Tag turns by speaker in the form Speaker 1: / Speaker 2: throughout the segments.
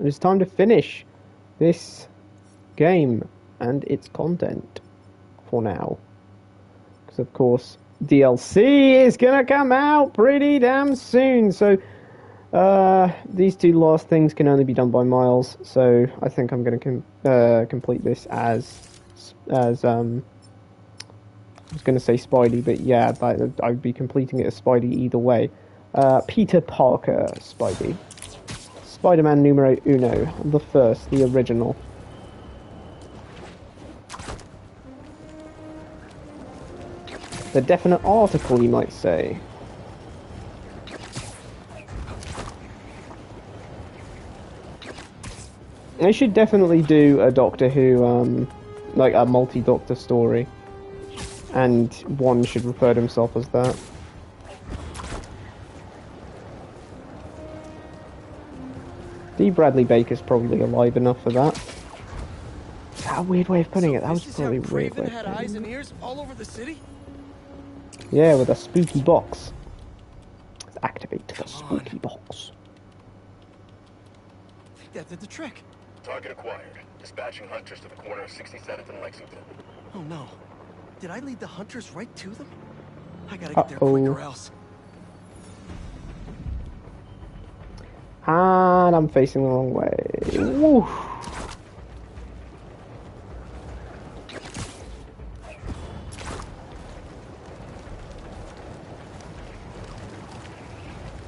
Speaker 1: It's time to finish this game and its content for now. Because, of course, DLC is going to come out pretty damn soon. So, these two last things can only be done by Miles. So, I think I'm going to complete this as I was going to say Spidey, but yeah, I'd be completing it as Spidey either way. Peter Parker Spidey. Spider-Man numero uno, the first, the original. The definite article, you might say. They should definitely do a Doctor Who, like a multi-Doctor story. And one should refer to himself as that. D. Bradley Baker's probably alive enough for that. Is that a weird way of putting it? That was probably a weird way of putting
Speaker 2: eyes and ears all over the city?
Speaker 1: Yeah, with a spooky box. Let's activate the spooky box.
Speaker 2: I think that did the trick.
Speaker 3: Target acquired. Dispatching hunters to the corner of 67th and Lexington.
Speaker 2: Oh no. Did I lead the hunters right to them? I gotta get there quick or else.
Speaker 1: And I'm facing the wrong way. Woo.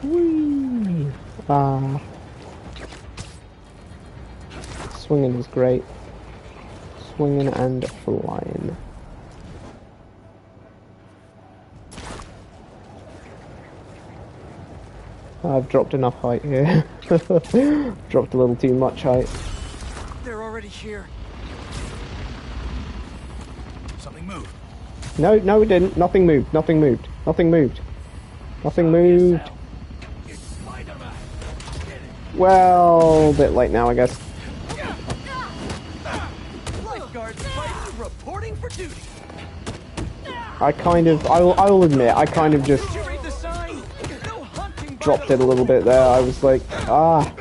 Speaker 1: Whee. Swinging is great. Swinging and flying. I've dropped enough height here. Dropped a little too much height.
Speaker 2: They're already here.
Speaker 3: Something moved.
Speaker 1: No, it didn't. Nothing moved. Nothing moved. Nothing moved. Nothing moved. Well, a bit late now, I guess.
Speaker 2: Reporting for duty.
Speaker 1: I'll admit, I kind of just dropped it a little bit there. I was like,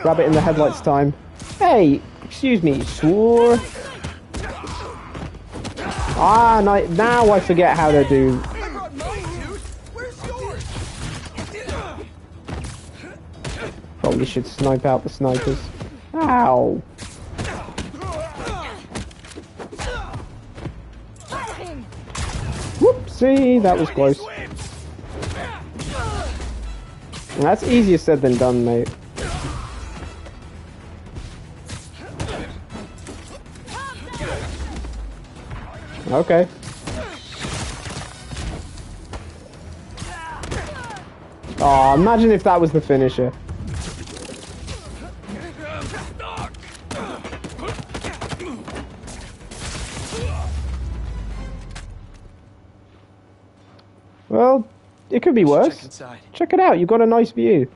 Speaker 1: rabbit in the headlights time. Hey, excuse me, swore. Now I forget how to do. Probably should snipe out the snipers. Ow. Whoopsie, that was close. That's easier said than done, mate. Okay. Oh, imagine if that was the finisher. Well, it could be worse. Check it out, you've got a nice view.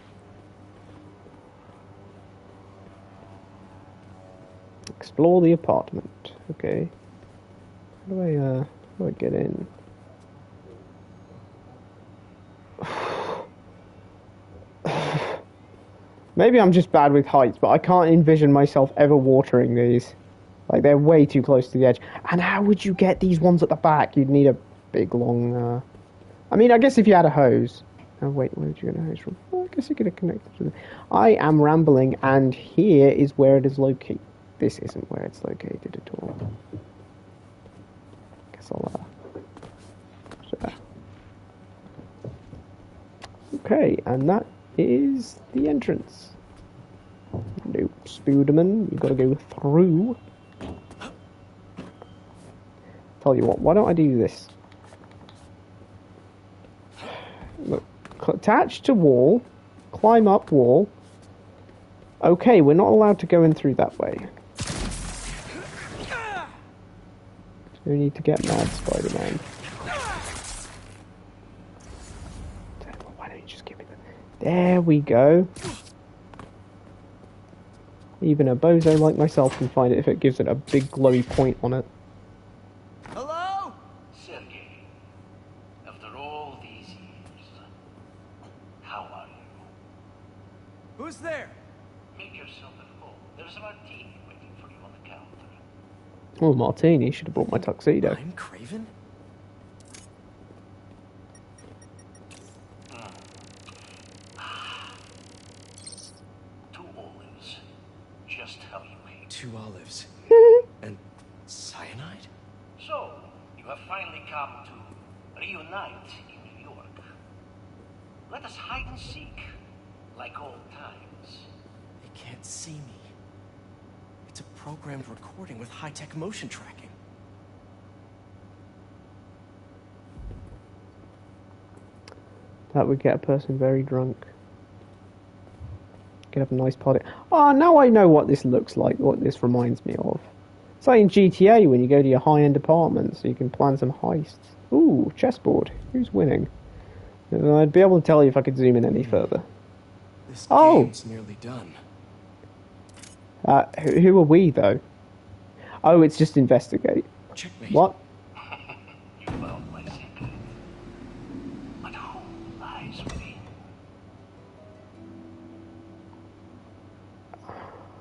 Speaker 1: Explore the apartment. Okay. How do I get in? Maybe I'm just bad with heights, but I can't envision myself ever watering these. Like, they're way too close to the edge. And how would you get these ones at the back? You'd need a big, long, I mean, I guess if you had a hose. Oh, wait, where did you get a hose from? Well, I guess you could have connected to the... I am rambling, and here is where it is located. This isn't where it's located at all. Guess I'll, Okay, and that is the entrance. Nope, Spooderman, you've got to go through. Tell you what, why don't I do this? Look, attach to wall, climb up wall. Okay, we're not allowed to go in through that way. We need to get mad, Spider-Man. Why don't you just give me that? There we go. Even a bozo like myself can find it if it gives it a big glowy point on it.
Speaker 2: Hello?
Speaker 4: Sergey, after all these years, how are you?
Speaker 2: Who's there?
Speaker 4: Make yourself at home. There's a martini waiting for you on the counter.
Speaker 1: Oh, martini. Should have brought my tuxedo.
Speaker 2: I'm Craven?
Speaker 4: Two olives. Just how you hate.
Speaker 2: 2 olives. And cyanide?
Speaker 4: So, you have finally come to reunite in New York. Let us hide and seek, like old times.
Speaker 2: They can't see me. It's a programmed recording with high-tech motion tracking.
Speaker 1: That would get a person very drunk. Could have a nice party. Oh, now I know what this looks like, what this reminds me of. It's like in GTA when you go to your high-end apartment so you can plan some heists. Ooh, chessboard. Who's winning? I'd be able to tell you if I could zoom in any further.
Speaker 2: This
Speaker 1: Oh!
Speaker 2: game's nearly done.
Speaker 1: Who are we, though? Oh, it's just investigate.
Speaker 2: Checkmate.
Speaker 1: What?
Speaker 4: You found my secret. But who lies within?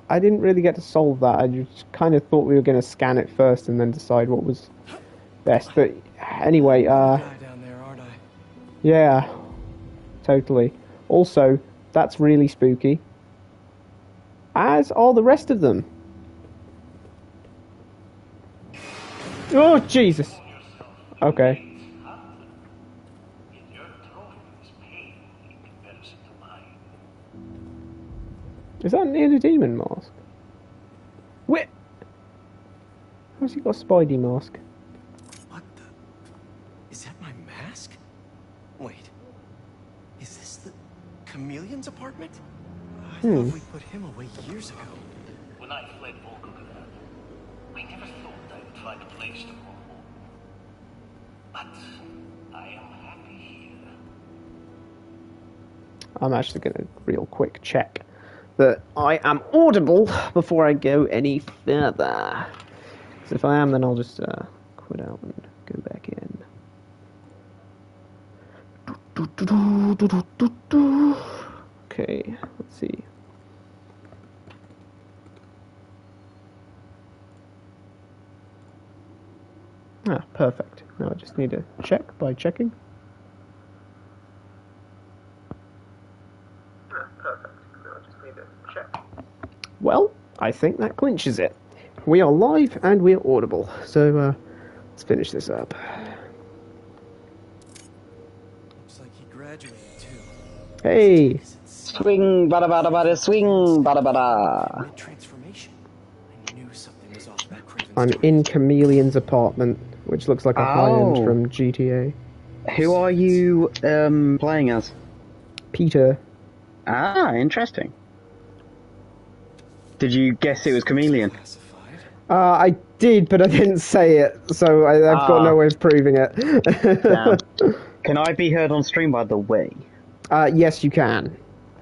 Speaker 1: I didn't really get to solve that. I just kind of thought we were going to scan it first and then decide what was best. But anyway,
Speaker 2: Guy down there, aren't I?
Speaker 1: yeah, totally. Also, that's really spooky. As are the rest of them. Oh, Jesus. Okay.
Speaker 4: Yet your trophy is pale in comparison to mine.
Speaker 1: Is that near the demon mask? Wait. How's he got a Spidey mask?
Speaker 2: What the? Is that my mask? Wait. Is this the Chameleon's apartment? I thought we put him away years ago.
Speaker 4: When I fled Volgograd, I never thought I would find a place to call home. But I am happy here.
Speaker 1: I'm actually going to real quick check that I am audible before I go any further. So if I am, then I'll just quit out and go back in. Okay, let's see. Ah, perfect. Now I just need to check by checking. Well, I think that clinches it. We are live and we're audible, so let's finish this up.
Speaker 2: Looks like he graduated too.
Speaker 1: Hey!
Speaker 5: Swing, bada bada bada, swing, bada bada.
Speaker 2: Mid-transformation. I knew something was off about Craven's
Speaker 1: I'm
Speaker 2: twin.
Speaker 1: in Chameleon's apartment, which looks like a high-end
Speaker 5: Oh.
Speaker 1: from GTA.
Speaker 5: Who are you playing as?
Speaker 1: Peter.
Speaker 5: Ah, interesting. Did you guess it was Chameleon?
Speaker 2: Classified.
Speaker 1: I did, but I didn't say it, so I've got no way of proving it.
Speaker 5: Damn. Can I be heard on stream, by the way?
Speaker 1: Yes, you can.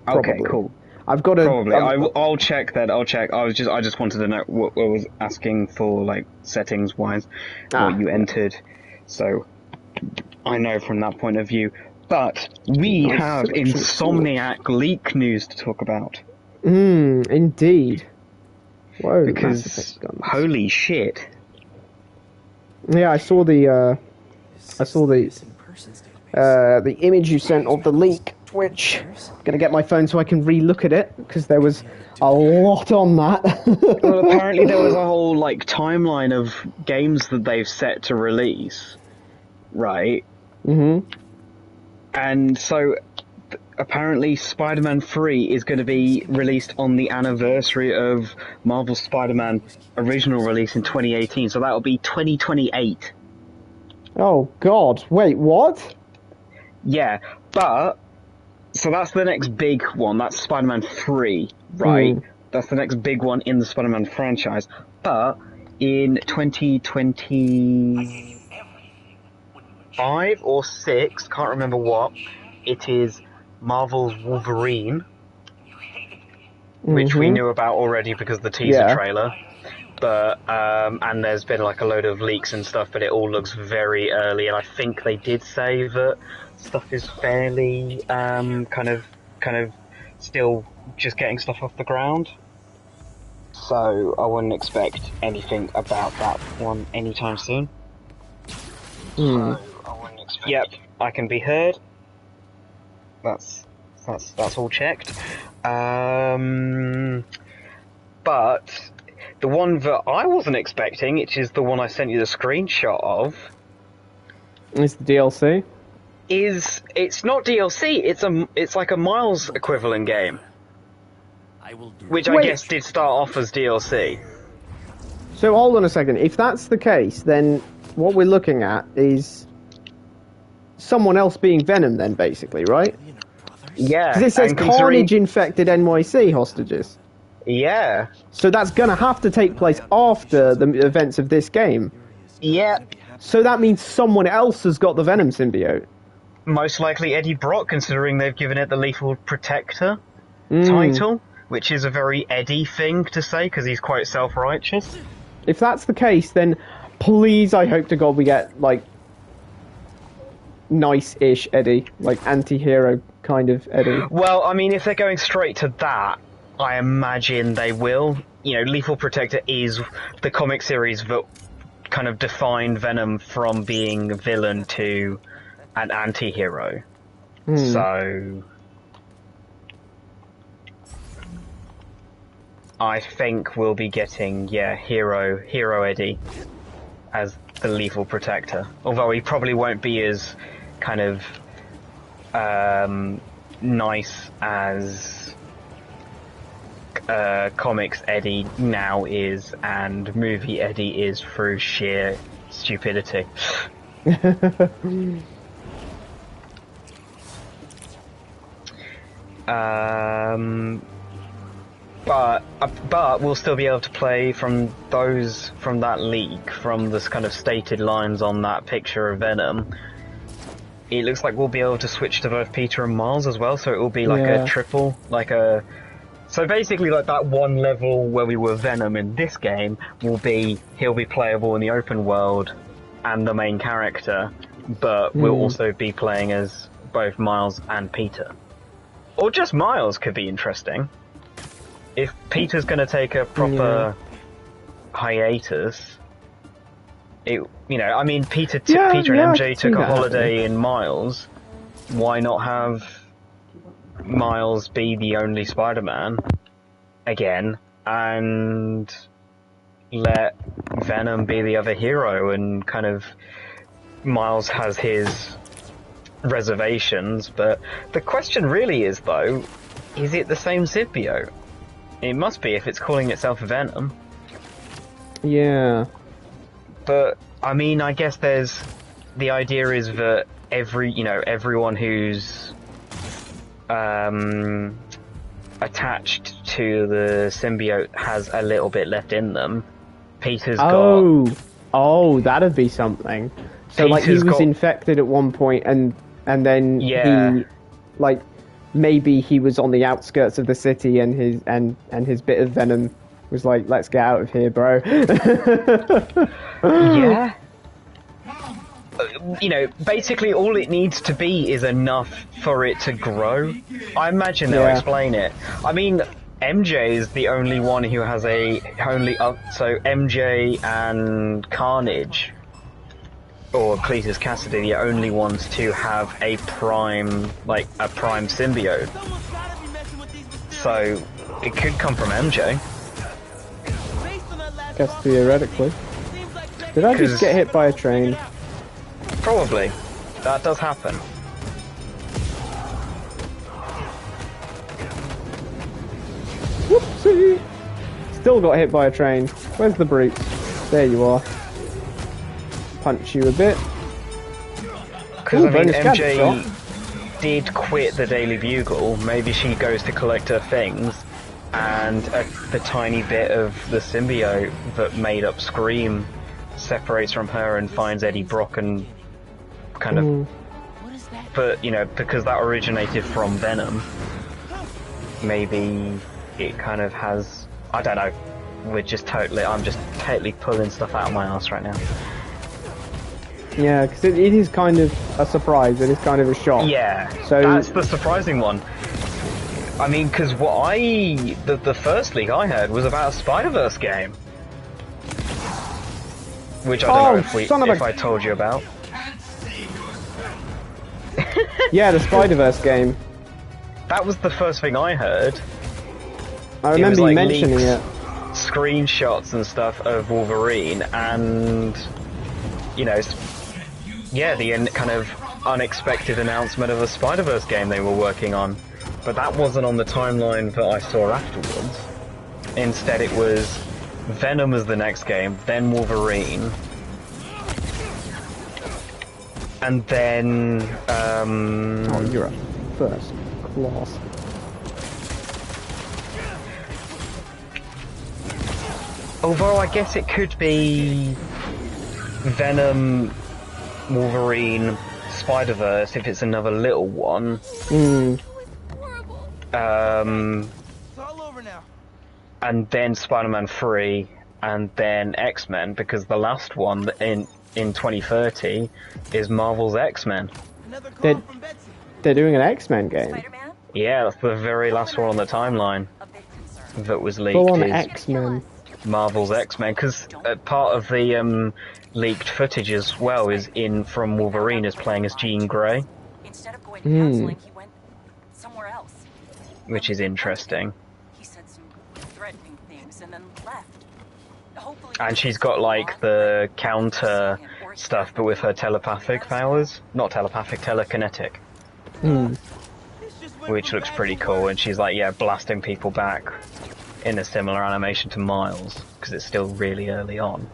Speaker 5: Okay,
Speaker 1: Probably.
Speaker 5: cool.
Speaker 1: I've got a...
Speaker 5: Probably. I'll check that. I'll check. I just wanted to know what I was asking for, like settings wise, what you entered, so I know from that point of view. But we have Insomniac leak news to talk about.
Speaker 1: Indeed. Whoa, Mass
Speaker 5: Because
Speaker 1: Effect guns.
Speaker 5: holy shit.
Speaker 1: Yeah, I saw the
Speaker 2: Missing persons database.
Speaker 1: the image you sent of the leak, which I'm gonna get my phone so I can re-look at it because there was a lot on that.
Speaker 5: Well, apparently there was a whole like timeline of games that they've set to release, right? And so apparently Spider-Man 3 is going to be released on the anniversary of Marvel's Spider-Man original release in 2018, so that'll be 2028.
Speaker 1: Oh God! Wait, what?
Speaker 5: Yeah, but so that's the next big one. That's Spider-Man 3, right? That's the next big one in the Spider-Man franchise. But in 2025 or 6, can't remember what, it is Marvel's Wolverine, which we knew about already because of the teaser trailer. But and there's been like a load of leaks and stuff, but it all looks very early. And I think they did say that stuff is fairly kind of still just getting stuff off the ground. So I wouldn't expect anything about that one anytime soon.
Speaker 1: Hmm.
Speaker 5: Yep, I can be heard. That's all checked. But the one that I wasn't expecting, which is the one I sent you the screenshot of,
Speaker 1: It's the DLC.
Speaker 5: It's not DLC. It's like a Miles equivalent game, which I guess did start off as DLC.
Speaker 1: So hold on a second. If that's the case, then what we're looking at is someone else being Venom, then basically, right?
Speaker 5: Yeah,
Speaker 1: Because it says
Speaker 5: and considering-
Speaker 1: Carnage infected NYC hostages.
Speaker 5: Yeah,
Speaker 1: So that's gonna have to take place after the events of this game.
Speaker 5: yeah.
Speaker 1: So that means someone else has got the Venom symbiote.
Speaker 5: Most likely Eddie Brock, considering they've given it the Lethal Protector title, which is a very Eddie thing to say because he's quite self-righteous.
Speaker 1: If that's the case, then please, I hope to God we get, like, nice-ish Eddie. Like, anti-hero kind of Eddie.
Speaker 5: Well, I mean, if they're going straight to that, I imagine they will. You know, Lethal Protector is the comic series that kind of defined Venom from being a villain to an anti-hero. So I think we'll be getting, Hero Eddie as the Lethal Protector. Although he probably won't be as kind of nice as comics Eddie now is and movie Eddie is through sheer stupidity. But we'll still be able to play from that leak, from this kind of stated lines on that picture of Venom. It looks like we'll be able to switch to both Peter and Miles as well, so it will be like a triple, so basically like that one level where we were Venom in this game he'll be playable in the open world and the main character, but we'll also be playing as both Miles and Peter. Or just Miles could be interesting. If Peter's going to take a proper hiatus, Peter and MJ took a holiday in Miles. Why not have Miles be the only Spider-Man again, and let Venom be the other hero, and kind of Miles has his reservations, but the question really is, though, is it the same symbiote? It must be if it's calling itself Venom.
Speaker 1: Yeah.
Speaker 5: But, I mean, I guess the idea is that everyone who's attached to the symbiote has a little bit left in them. Peter's got...
Speaker 1: Oh, that'd be something. So, like, he was infected at one point, and then he, like, maybe he was on the outskirts of the city, and his bit of Venom was like, let's get out of here, bro.
Speaker 5: Yeah. Basically all it needs to be is enough for it to grow. I imagine they'll explain it. I mean, MJ is the only one who has so MJ and Carnage, or Cletus Cassidy, the only ones to have a prime symbiote. So, it could come from MJ.
Speaker 1: Guess theoretically. Did I just get hit by a train?
Speaker 5: Probably. That does happen.
Speaker 1: Whoopsie! Still got hit by a train. Where's the brute? There you are. Punch you a bit.
Speaker 5: Because, MJ did quit the Daily Bugle. Maybe she goes to collect her things, and the tiny bit of the symbiote that made up Scream separates from her and finds Eddie Brock and kind of... But, because that originated from Venom, maybe it kind of has... I don't know. I'm just totally pulling stuff out of my ass right now.
Speaker 1: Yeah, because it is kind of a surprise. It is kind of a shock.
Speaker 5: Yeah,
Speaker 1: so
Speaker 5: that's the surprising one. I mean, because the first leak I heard was about a Spider-Verse game. Which I don't know if I told you about.
Speaker 1: Yeah, the Spider-Verse game.
Speaker 5: That was the first thing I heard.
Speaker 1: I remember you mentioning
Speaker 5: leaks,
Speaker 1: it.
Speaker 5: Screenshots and stuff of Wolverine, and you know, yeah, the kind of unexpected announcement of a Spider-Verse game they were working on. But that wasn't on the timeline that I saw afterwards. Instead, it was Venom as the next game, then Wolverine, and then
Speaker 1: Oh, you're a first class.
Speaker 5: Although I guess it could be Venom, Wolverine, Spider-Verse if it's another little one. And then Spider-Man 3, and then X-Men, because the last one in 2030 is Marvel's X-Men.
Speaker 1: They're doing an X-Men game.
Speaker 6: Spider-Man?
Speaker 5: Yeah, that's the very last one on the timeline that was leaked.
Speaker 1: Full on
Speaker 5: is
Speaker 1: X-Men.
Speaker 5: Marvel's X-Men, because part of the leaked footage as well is from Wolverine is playing as Jean Grey.
Speaker 6: Instead of going to counseling, he went somewhere else.
Speaker 5: Which is interesting.
Speaker 6: He said some threatening things and then left. Hopefully
Speaker 5: And she's got like the counter stuff, but with her telepathic powers. Not telepathic, telekinetic. Which looks pretty cool, and she's like, yeah, blasting people back in a similar animation to Miles, because it's still really early on.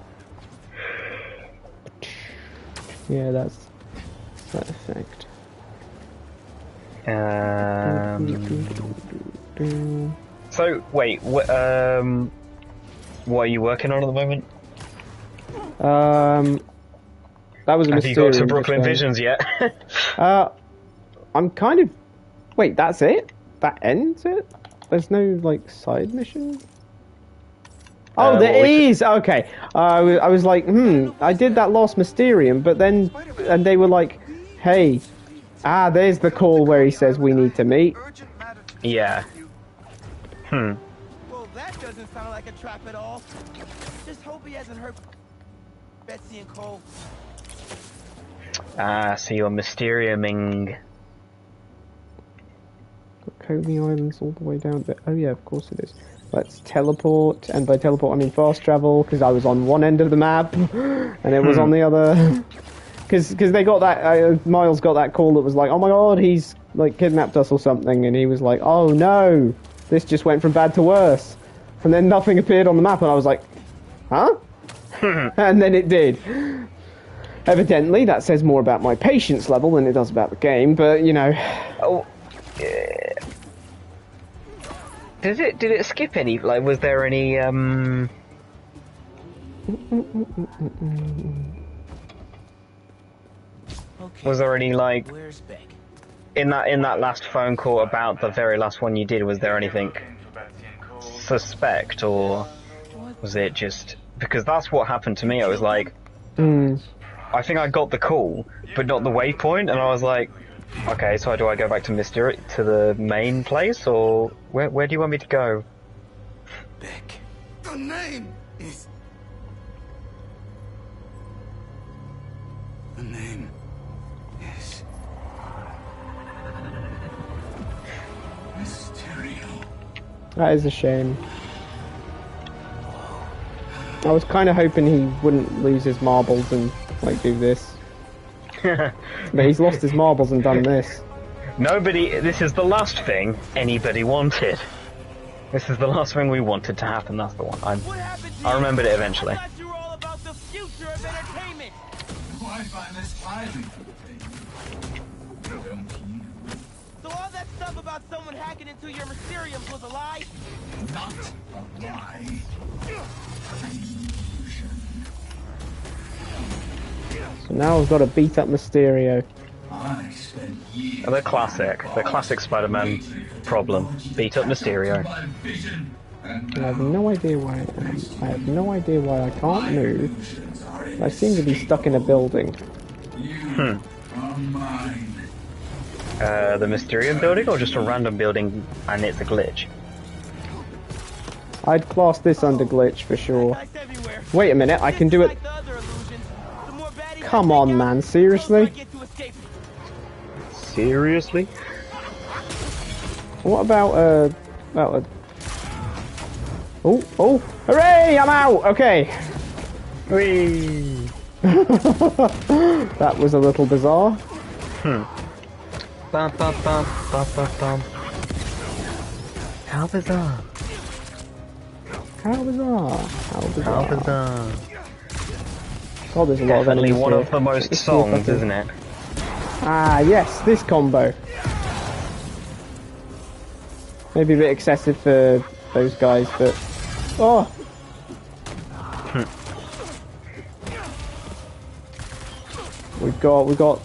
Speaker 1: Yeah, that's that effect.
Speaker 5: So, wait, what are you working on at the moment?
Speaker 1: That was a
Speaker 5: Have you got to
Speaker 1: Mysterium
Speaker 5: Brooklyn
Speaker 1: just
Speaker 5: Visions yet?
Speaker 1: I'm kind of... Wait, that's it? That ends it? There's no, like, side mission? Oh, there is! Okay. I was like, I did that Lost Mysterium, but then... And they were like, hey, there's the call where he says we need to meet.
Speaker 5: Yeah.
Speaker 7: Well, that doesn't sound like a trap at all. Just hope he hasn't hurt Betsy and Cole.
Speaker 5: So you're Mysteriuming.
Speaker 1: Coney Island's all the way down there. Oh yeah, of course it is. Let's teleport, and by teleport I mean fast travel, because I was on one end of the map, and it was on the other. Because they got that, Miles got that call that was like, oh my god, he's like kidnapped us or something, and he was like, oh no, this just went from bad to worse. And then nothing appeared on the map, and I was like, huh? And then it did. Evidently, that says more about my patience level than it does about the game, but, you know.
Speaker 5: Oh, yeah. Did it skip any, like, was there any, was there any, like, in that last phone call about the very last one you did, was there anything suspect, or was it just, because that's what happened to me, I was like, I think I got the call, but not the waypoint, and I was like, okay, so do I go back to to the main place, or where do you want me to go?
Speaker 2: Beck.
Speaker 3: The name is...
Speaker 2: The name is... Mysterio.
Speaker 1: That is a shame. I was kind of hoping he wouldn't lose his marbles and, like, do this. But he's lost his marbles and done this.
Speaker 5: This is the last thing anybody wanted. This is the last thing we wanted to happen, that's the one. I remembered it eventually.
Speaker 7: I thought you were all about the future of entertainment. So all that stuff about someone hacking into your Mysteriums was a lie?
Speaker 3: Not a lie.
Speaker 1: So now I've got to beat up Mysterio.
Speaker 5: The classic Spider-Man problem. Beat up Mysterio.
Speaker 1: I have no idea why I am. I have no idea why I can't move. I seem to be stuck in a building.
Speaker 5: The Mysterium building, or just a random building and it's a glitch?
Speaker 1: I'd class this under glitch for sure.
Speaker 7: Guys everywhere.
Speaker 1: Wait a minute, I can do it.
Speaker 7: Like the other illusions, the more baddies I
Speaker 1: Come
Speaker 7: take
Speaker 1: on,
Speaker 7: out,
Speaker 1: man,
Speaker 7: the
Speaker 1: seriously?
Speaker 7: closer I get to escape.
Speaker 5: Seriously?
Speaker 1: What about oh, hooray! I'm out. Okay.
Speaker 5: Whee!
Speaker 1: That was a little bizarre.
Speaker 5: Bum, bum, bum, bum, bum, bum. How bizarre.
Speaker 1: How bizarre. How bizarre.
Speaker 5: How bizarre.
Speaker 1: God, there's a lot of
Speaker 5: Definitely
Speaker 1: enemies
Speaker 5: one
Speaker 1: here.
Speaker 5: of the most
Speaker 1: Let's see if I
Speaker 5: songs,
Speaker 1: can-
Speaker 5: isn't it?
Speaker 1: Ah, yes, this combo. Maybe a bit excessive for those guys, but... Oh! We've got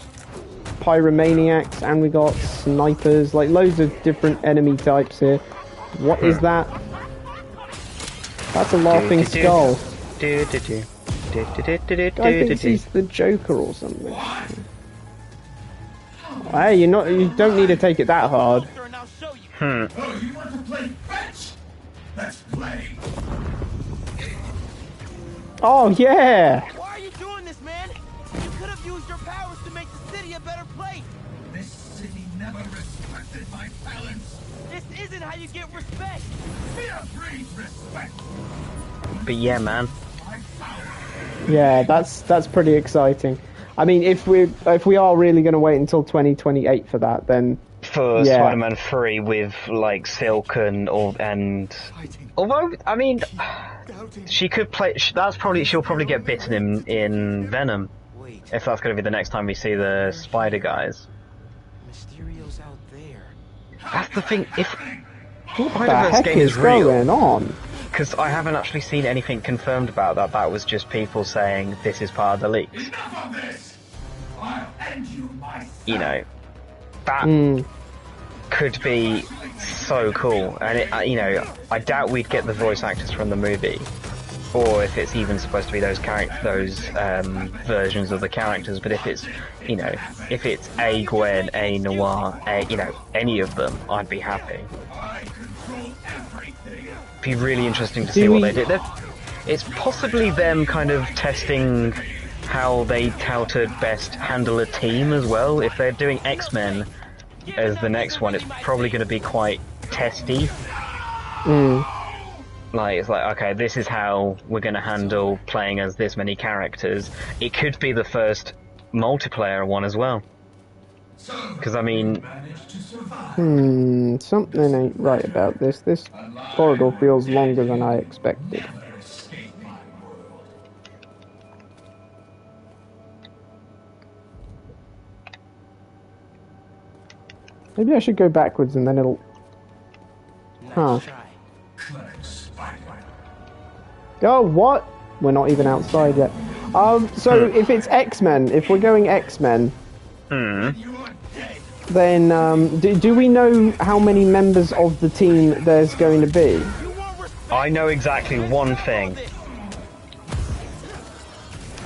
Speaker 1: pyromaniacs and we got snipers, like loads of different enemy types here. What is that? That's a laughing skull. I think he's the Joker or something. Hey, you don't need to take it that hard.
Speaker 7: And I'll show you.
Speaker 3: Oh, you want to play fetch? Let's play.
Speaker 1: Oh yeah!
Speaker 7: Why are you doing this, man? You could have used your powers to make the city a better place.
Speaker 3: This city never respected my talents.
Speaker 7: This isn't how you get respect.
Speaker 3: Fear breeds respect.
Speaker 5: But yeah, man.
Speaker 3: My power.
Speaker 1: Yeah, that's pretty exciting. I mean, if we are really going to wait until 2028 for that, then
Speaker 5: For
Speaker 1: yeah.
Speaker 5: Spider-Man 3 with like Silk and although I mean, she could play. She'll probably get bitten in Venom.
Speaker 2: Wait,
Speaker 5: If that's going to be the next time we see the Spider guys.
Speaker 2: Mysterio's out there.
Speaker 5: That's the thing. If
Speaker 1: what the
Speaker 5: Spider-Verse
Speaker 1: heck
Speaker 5: game
Speaker 1: is
Speaker 5: is real,
Speaker 1: going on?
Speaker 5: because I haven't actually seen anything confirmed about that. That was just people saying this is part of the leaks.
Speaker 3: Enough of this. I'll end you myself.
Speaker 5: You know, that could be so cool. And it, I doubt we'd get the voice actors from the movie, or if it's even supposed to be those versions of the characters. But if it's, if it's a Gwen, a Noir, any of them, I'd be happy.
Speaker 3: I control everything.
Speaker 5: Be really interesting to see what they did. It's possibly them kind of testing how how to best handle a team as well. If they're doing X-Men as the next one, it's probably going to be quite testy. Like, it's like, okay, this is how we're going to handle playing as this many characters. It could be the first multiplayer one as well. Because, I mean...
Speaker 3: Managed to survive.
Speaker 1: Something ain't right about this. This corridor feels longer than I expected.
Speaker 3: Never escape my world.
Speaker 1: Maybe I should go backwards and then it'll... Huh.
Speaker 3: Clever spider.
Speaker 1: Oh, what? We're not even outside yet. So if it's X-Men, if we're going X-Men, then do we know how many members of the team there's going to be?
Speaker 5: I know exactly one thing.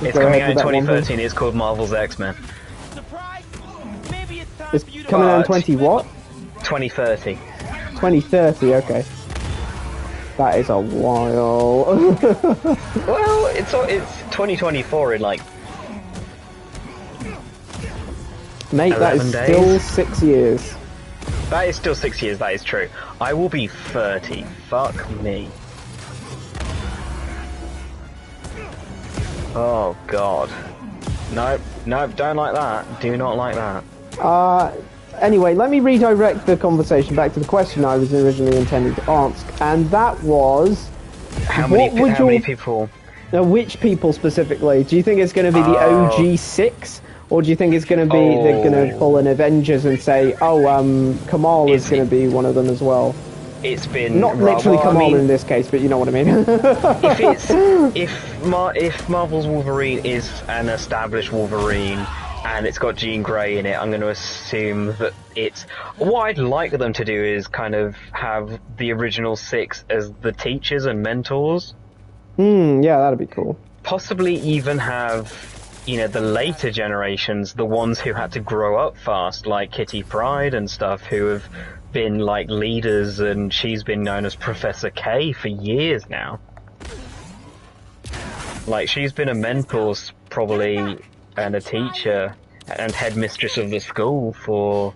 Speaker 5: It's
Speaker 1: Go
Speaker 5: coming
Speaker 1: ahead
Speaker 5: out in
Speaker 1: with that one,
Speaker 5: 2013, it's called Marvel's X-Men.
Speaker 7: Surprise! Maybe it's time
Speaker 1: It's
Speaker 7: for you to
Speaker 1: coming out in
Speaker 5: But-
Speaker 1: 20 what?
Speaker 5: 2030.
Speaker 1: 2030, okay. That is a while.
Speaker 5: Well, it's 2024 in like...
Speaker 1: Mate, that is
Speaker 5: 11
Speaker 1: still
Speaker 5: days.
Speaker 1: 6 years.
Speaker 5: That is still 6 years, that is true. I will be 30. Fuck me. Oh god. Nope, don't like that. Do not like that.
Speaker 1: Anyway, let me redirect the conversation back to the question I was originally intending to ask, and that was...
Speaker 5: How many
Speaker 1: your-
Speaker 5: people...
Speaker 1: which people specifically? Do you think it's going to be the OG 6? Or do you think it's going to be they're going to pull an Avengers and say, Kamal is going to be one of them as well?
Speaker 5: It's been...
Speaker 1: Not literally
Speaker 5: well,
Speaker 1: Kamal
Speaker 5: I mean,
Speaker 1: in this case, but you know what I mean.
Speaker 5: if Marvel's Wolverine is an established Wolverine and it's got Jean Grey in it, I'm going to assume that it's... What I'd like them to do is kind of have the original 6 as the teachers and mentors.
Speaker 1: Yeah, that'd be cool.
Speaker 5: Possibly even have you know, the later generations, the ones who had to grow up fast, like Kitty Pryde and stuff, who have been like leaders, and she's been known as Professor K for years now. Like, she's been a mentor, probably, and a teacher, and headmistress of the school for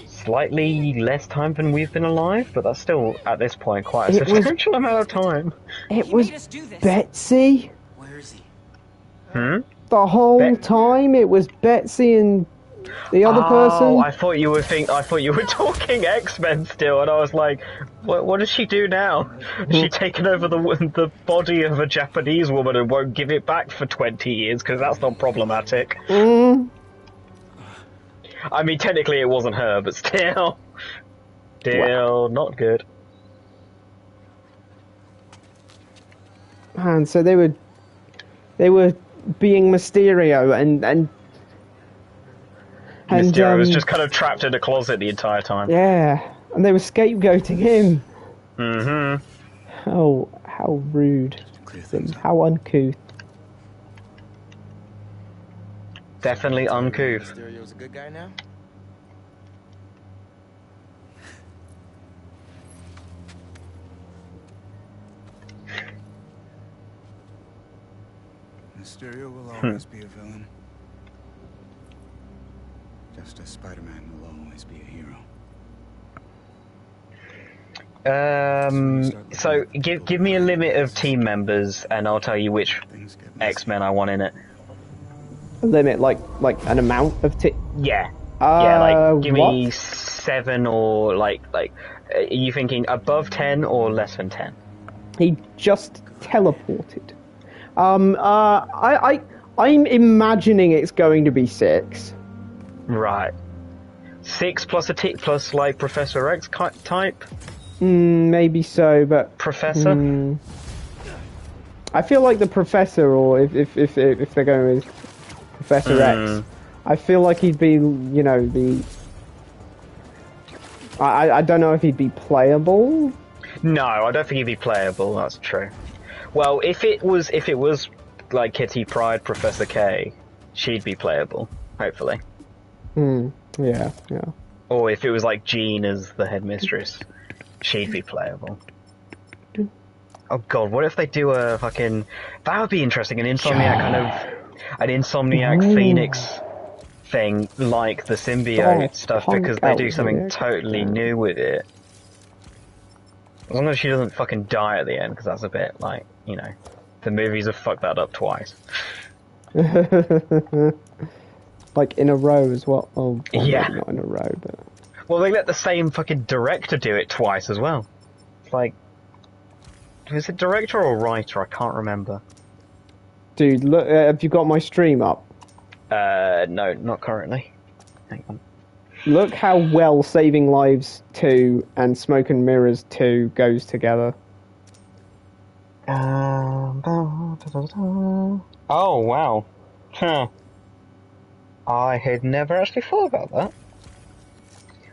Speaker 5: slightly less time than we've been alive, but that's still, at this point, quite a substantial amount of time.
Speaker 1: It was Betsy.
Speaker 2: Where is he?
Speaker 1: The whole time it was Betsy and the other person.
Speaker 5: I thought you were talking X-Men still, and I was like, what does she do now? Has she taken over the body of a Japanese woman and won't give it back for 20 years? Because that's not problematic. I mean, technically it wasn't her, but still, not good.
Speaker 1: And so they were being Mysterio, and
Speaker 5: Mysterio was just kind of trapped in a closet the entire time.
Speaker 1: Yeah, and they were scapegoating him.
Speaker 5: Mm-hmm.
Speaker 1: Oh, how rude. How uncouth.
Speaker 5: Definitely uncouth.
Speaker 7: Mysterio's a good guy now?
Speaker 8: Mysterio will always be a villain. Just as Spider-Man will always be a hero.
Speaker 5: So give me a limit of team members, and I'll tell you which X-Men I want in it.
Speaker 1: A limit, like an amount of
Speaker 5: Yeah. Like give
Speaker 1: what?
Speaker 5: me 7, or like are you thinking above 10 or less than 10?
Speaker 1: He just teleported. I'm imagining it's going to be 6.
Speaker 5: Right. 6 plus plus like Professor X type?
Speaker 1: Maybe so, but
Speaker 5: Professor?
Speaker 1: I feel like the Professor, or if they're going with Professor X, I feel like he'd be, you know, I don't know if he'd be playable.
Speaker 5: No, I don't think he'd be playable. That's true. Well, if it was like Kitty Pryde, Professor K, she'd be playable, hopefully.
Speaker 1: Yeah.
Speaker 5: Or if it was like Jean as the headmistress, she'd be playable. Oh god, what if they do a fucking... That would be interesting, an Insomniac Phoenix thing, like the symbiote stuff, because they do something totally new with it. As long as she doesn't fucking die at the end, because that's a bit like, you know, the movies have fucked that up twice.
Speaker 1: Like in a row as well. Oh,
Speaker 5: yeah.
Speaker 1: Not in a row, but...
Speaker 5: Well, they let the same fucking director do it twice as well. Like, was it director or writer? I can't remember.
Speaker 1: Dude, look, have you got my stream up?
Speaker 5: No, not currently. Hang on.
Speaker 1: Look how well Saving Lives 2 and Smoke and Mirrors 2 goes together.
Speaker 5: Oh, wow. Huh. I had never actually thought about that.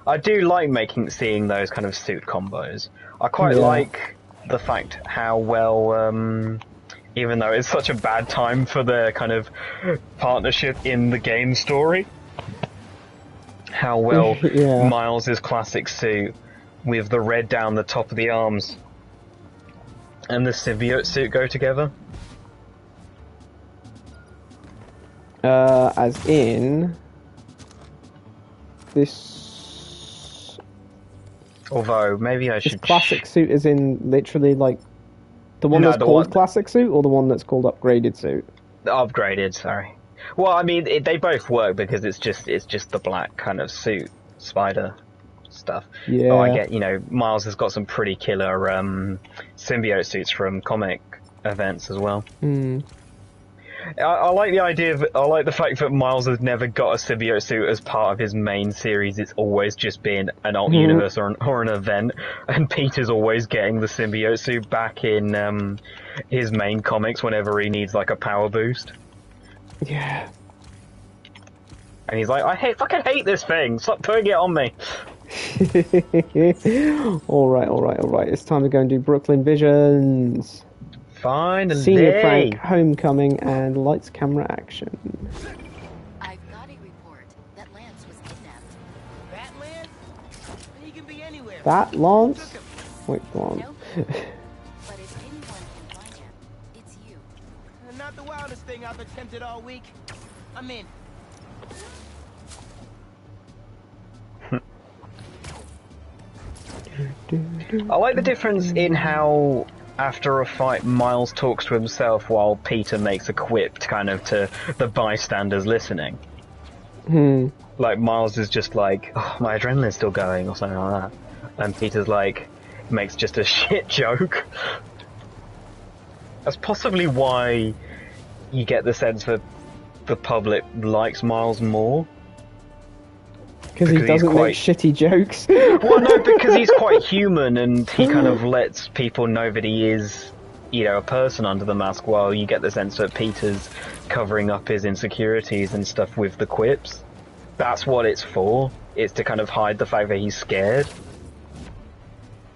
Speaker 5: I do like seeing those kind of suit combos. I quite like the fact how well, even though it's such a bad time for their kind of partnership in the game story, how well Miles' classic suit with the red down the top of the arms and the symbiote suit go together.
Speaker 1: As in this.
Speaker 5: Although maybe I should.
Speaker 1: Classic suit is in literally like the one that's called classic suit, or the one that's called upgraded suit.
Speaker 5: Upgraded, sorry. Well, I mean, they both work because it's just the black kind of suit, spider stuff.
Speaker 1: Yeah.
Speaker 5: Oh, I get, you know, Miles has got some pretty killer symbiote suits from comic events as well. I like the idea of, I like the fact that Miles has never got a symbiote suit as part of his main series. It's always just been an alt universe or an event, and Peter's always getting the symbiote suit back in his main comics whenever he needs like a power boost.
Speaker 1: Yeah.
Speaker 5: And he's like, I fucking hate this thing. Stop putting it on me.
Speaker 1: Alright. It's time to go and do Brooklyn Visions.
Speaker 5: Finally!
Speaker 1: Senior prank, homecoming, and lights, camera, action.
Speaker 9: I've got a report that Lance was kidnapped.
Speaker 7: That Lance? He can be anywhere.
Speaker 1: That Lance? Wait, Lance.
Speaker 9: Nope. But if anyone can find him, it's you.
Speaker 7: Not the wildest thing I've attempted all week. I'm in.
Speaker 5: I like the difference in how, after a fight, Miles talks to himself while Peter makes a quip kind of to the bystanders listening. Like, Miles is just like, oh, my adrenaline's still going, or something like that. And Peter's like, makes just a shit joke. That's possibly why you get the sense that the public likes Miles more.
Speaker 1: Because he doesn't make shitty jokes.
Speaker 5: Well, no, because he's quite human and he kind of lets people know that he is, you know, a person under the mask, while you get the sense that Peter's covering up his insecurities and stuff with the quips. That's what it's for. It's to kind of hide the fact that he's scared.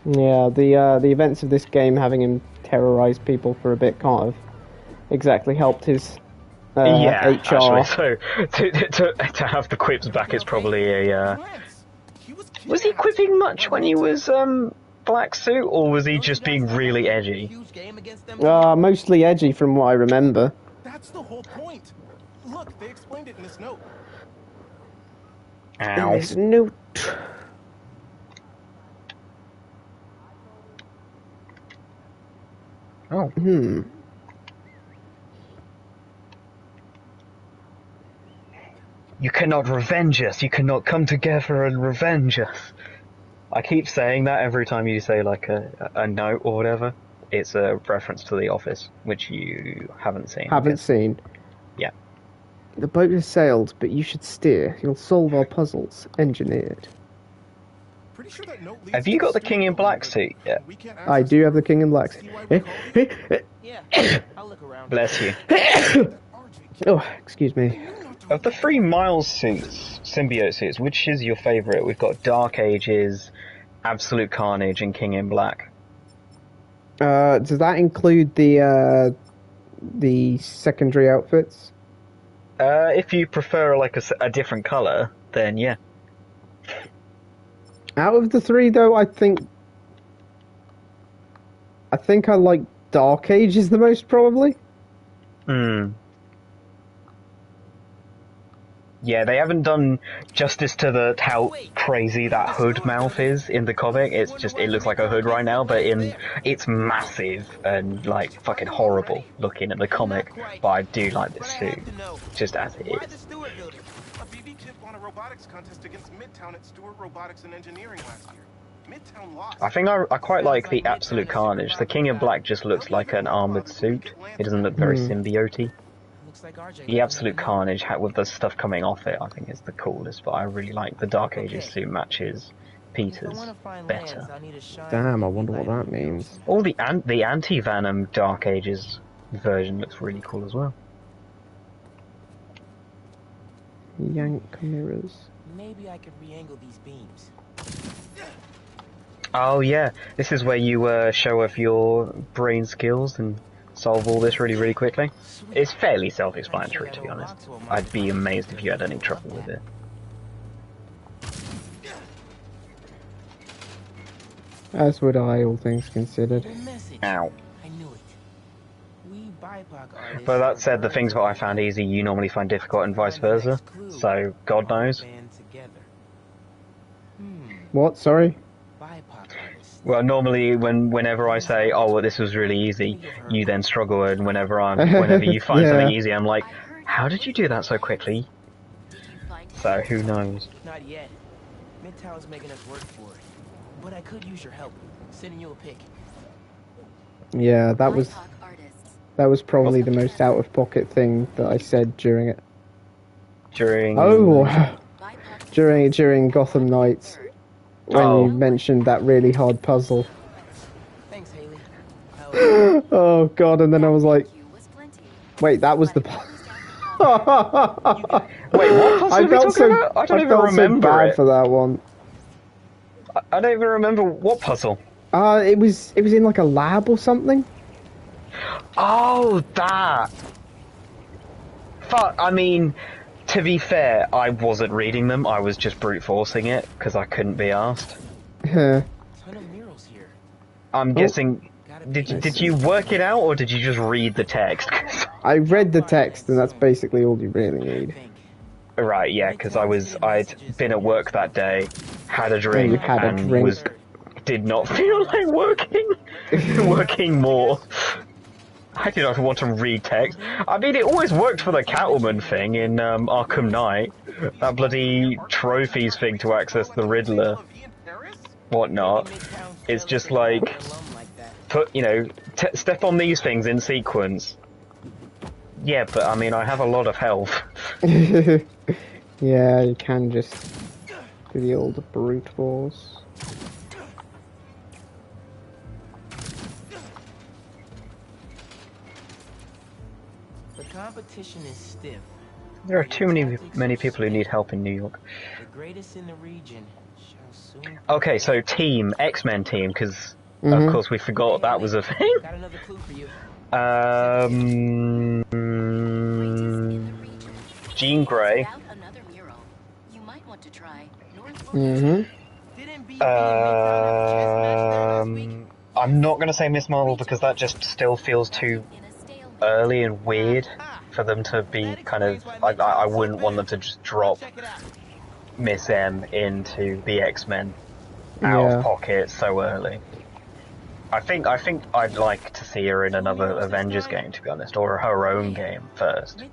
Speaker 1: Yeah, the events of this game, having him terrorize people for a bit, can't have exactly helped his
Speaker 5: yeah,
Speaker 1: HR.
Speaker 5: actually, so to have the quips back is probably a... Was he quipping much when he was Black Suit, or was he just being really edgy?
Speaker 1: Mostly edgy from what I remember.
Speaker 3: That's the whole point. Look, they explained it in this note.
Speaker 5: Ow.
Speaker 1: In this note.
Speaker 5: Oh. You cannot revenge us. You cannot come together and revenge us. I keep saying that every time you say like a note or whatever. It's a reference to The Office, which you haven't seen.
Speaker 1: Haven't seen.
Speaker 5: Yeah.
Speaker 1: The boat has sailed, but you should steer. You'll solve our puzzles. Engineered.
Speaker 3: Pretty sure that note leads
Speaker 5: Have you got the King in Black suit yet?
Speaker 1: I do have the King in Black suit.
Speaker 7: Yeah, I'll look around.
Speaker 5: Bless you.
Speaker 1: Oh, excuse me.
Speaker 5: Of the 3 Miles suits, symbiote suits, which is your favourite? We've got Dark Ages, Absolute Carnage, and King in Black.
Speaker 1: Does that include the secondary outfits?
Speaker 5: If you prefer like a different colour, then yeah.
Speaker 1: Out of the 3, though, I think I like Dark Ages the most, probably.
Speaker 5: Yeah, they haven't done justice to how crazy that hood mouth is in the comic. It's just, it looks like a hood right now, but it's massive and like fucking horrible looking in the comic. But I do like this suit, just as it is.
Speaker 3: A BB chip won a robotics contest against Midtown at Stewart Robotics and Engineering last year. Midtown lost.
Speaker 5: I think I quite like the Absolute Carnage. The King in Black just looks like an armoured suit. It doesn't look very symbiote-y. The Absolute Carnage with the stuff coming off it, I think is the coolest, but I really like the Dark Ages suit matches Peter's better.
Speaker 1: Damn, I wonder what that means.
Speaker 5: Or the anti-Venom Dark Ages version looks really cool as well.
Speaker 1: Yank mirrors.
Speaker 7: Maybe I could re-angle these beams.
Speaker 5: Oh yeah, this is where you show off your brain skills and solve all this really, really quickly. It's fairly self-explanatory, to be honest. I'd be amazed if you had any trouble with it.
Speaker 1: As would I, all things considered.
Speaker 5: Ow.
Speaker 7: I knew it. We BIPOC artists.
Speaker 5: But that said, the things that I found easy, you normally find difficult, and vice versa. So, God knows.
Speaker 1: What? Sorry?
Speaker 5: Well, normally whenever I say, "Oh, well, this was really easy," you then struggle, and whenever you find something easy, I'm like, "How did you do that so quickly?" So who knows?
Speaker 7: Not yet. Midtown's making us work for it, but I could use your help. Sending you a pic.
Speaker 1: Yeah, that was probably the most out-of-pocket thing that I said during it. During Gotham Knights. When you mentioned that really hard puzzle.
Speaker 7: Thanks, Haley.
Speaker 1: Oh god, and then I was like, wait, that was the
Speaker 5: Wait, what puzzle are we talking about? I don't even remember
Speaker 1: bad
Speaker 5: it.
Speaker 1: for that one.
Speaker 5: I don't even remember what puzzle.
Speaker 1: It was in like a lab or something.
Speaker 5: Oh, that! Fuck, I mean, to be fair, I wasn't reading them, I was just brute forcing it, because I couldn't be asked.
Speaker 7: Ton of murals here.
Speaker 5: I'm guessing, did you work it out, or did you just read the text?
Speaker 1: I read the text, and that's basically all you really need.
Speaker 5: Right, yeah, because I'd been at work that day, had a drink, did not feel like working more. I did not want to read text. I mean, it always worked for the Catwoman thing in Arkham Knight. That bloody trophies thing to access the Riddler, whatnot. It's just like, step on these things in sequence. Yeah, but I mean, I have a lot of health.
Speaker 1: Yeah, you can just do the old brute force.
Speaker 7: The competition is stiff.
Speaker 5: There are too many people who need help in New York.
Speaker 7: The greatest in the region shall soon.
Speaker 5: Okay, so team, X-Men team, because of course we forgot that was a thing.
Speaker 7: Got another clue for you.
Speaker 5: Jean Grey. I'm not going to say Miss Marvel because that just still feels too early and weird for them to be kind of... I wouldn't want them to just drop Miss M into the X-Men out of pocket so early. I think I'd like to see her in another Avengers game, to be honest, or her own game first.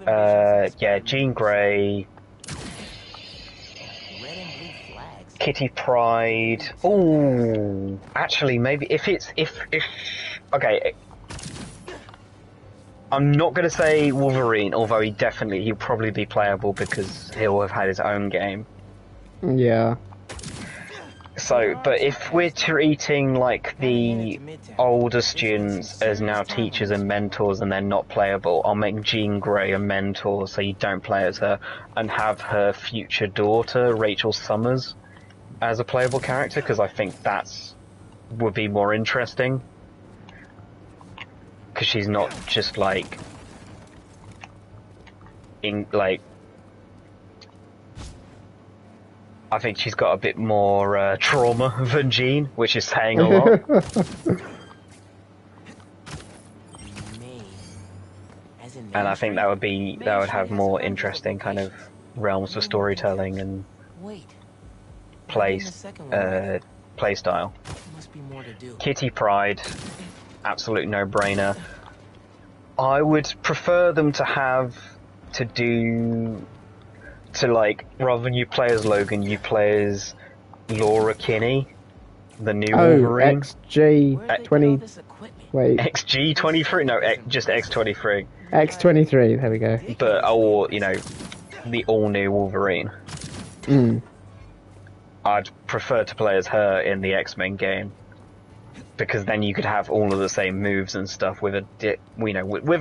Speaker 5: Yeah, Jean Grey, Kitty Pryde. Ooh, actually, maybe if okay. I'm not gonna say Wolverine, although he'll probably be playable because he'll have had his own game.
Speaker 1: Yeah.
Speaker 5: So, but if we're treating like the older students as now teachers and mentors and they're not playable, I'll make Jean Grey a mentor so you don't play as her, and have her future daughter, Rachel Summers, as a playable character, because I think would be more interesting. Because she's not just like... I think she's got a bit more trauma than Jean, which is saying a lot. And I think that would have more interesting kind of realms for storytelling and play style. Kitty Pryde, absolute no-brainer. I would prefer them to rather than you play as Logan, you play as Laura Kinney, the new Wolverine.
Speaker 1: XG20. Wait.
Speaker 5: XG23? No, just X23.
Speaker 1: X23, there we go.
Speaker 5: But, the all-new Wolverine. I'd prefer to play as her in the X-Men game. Because then you could have all of the same moves and stuff with a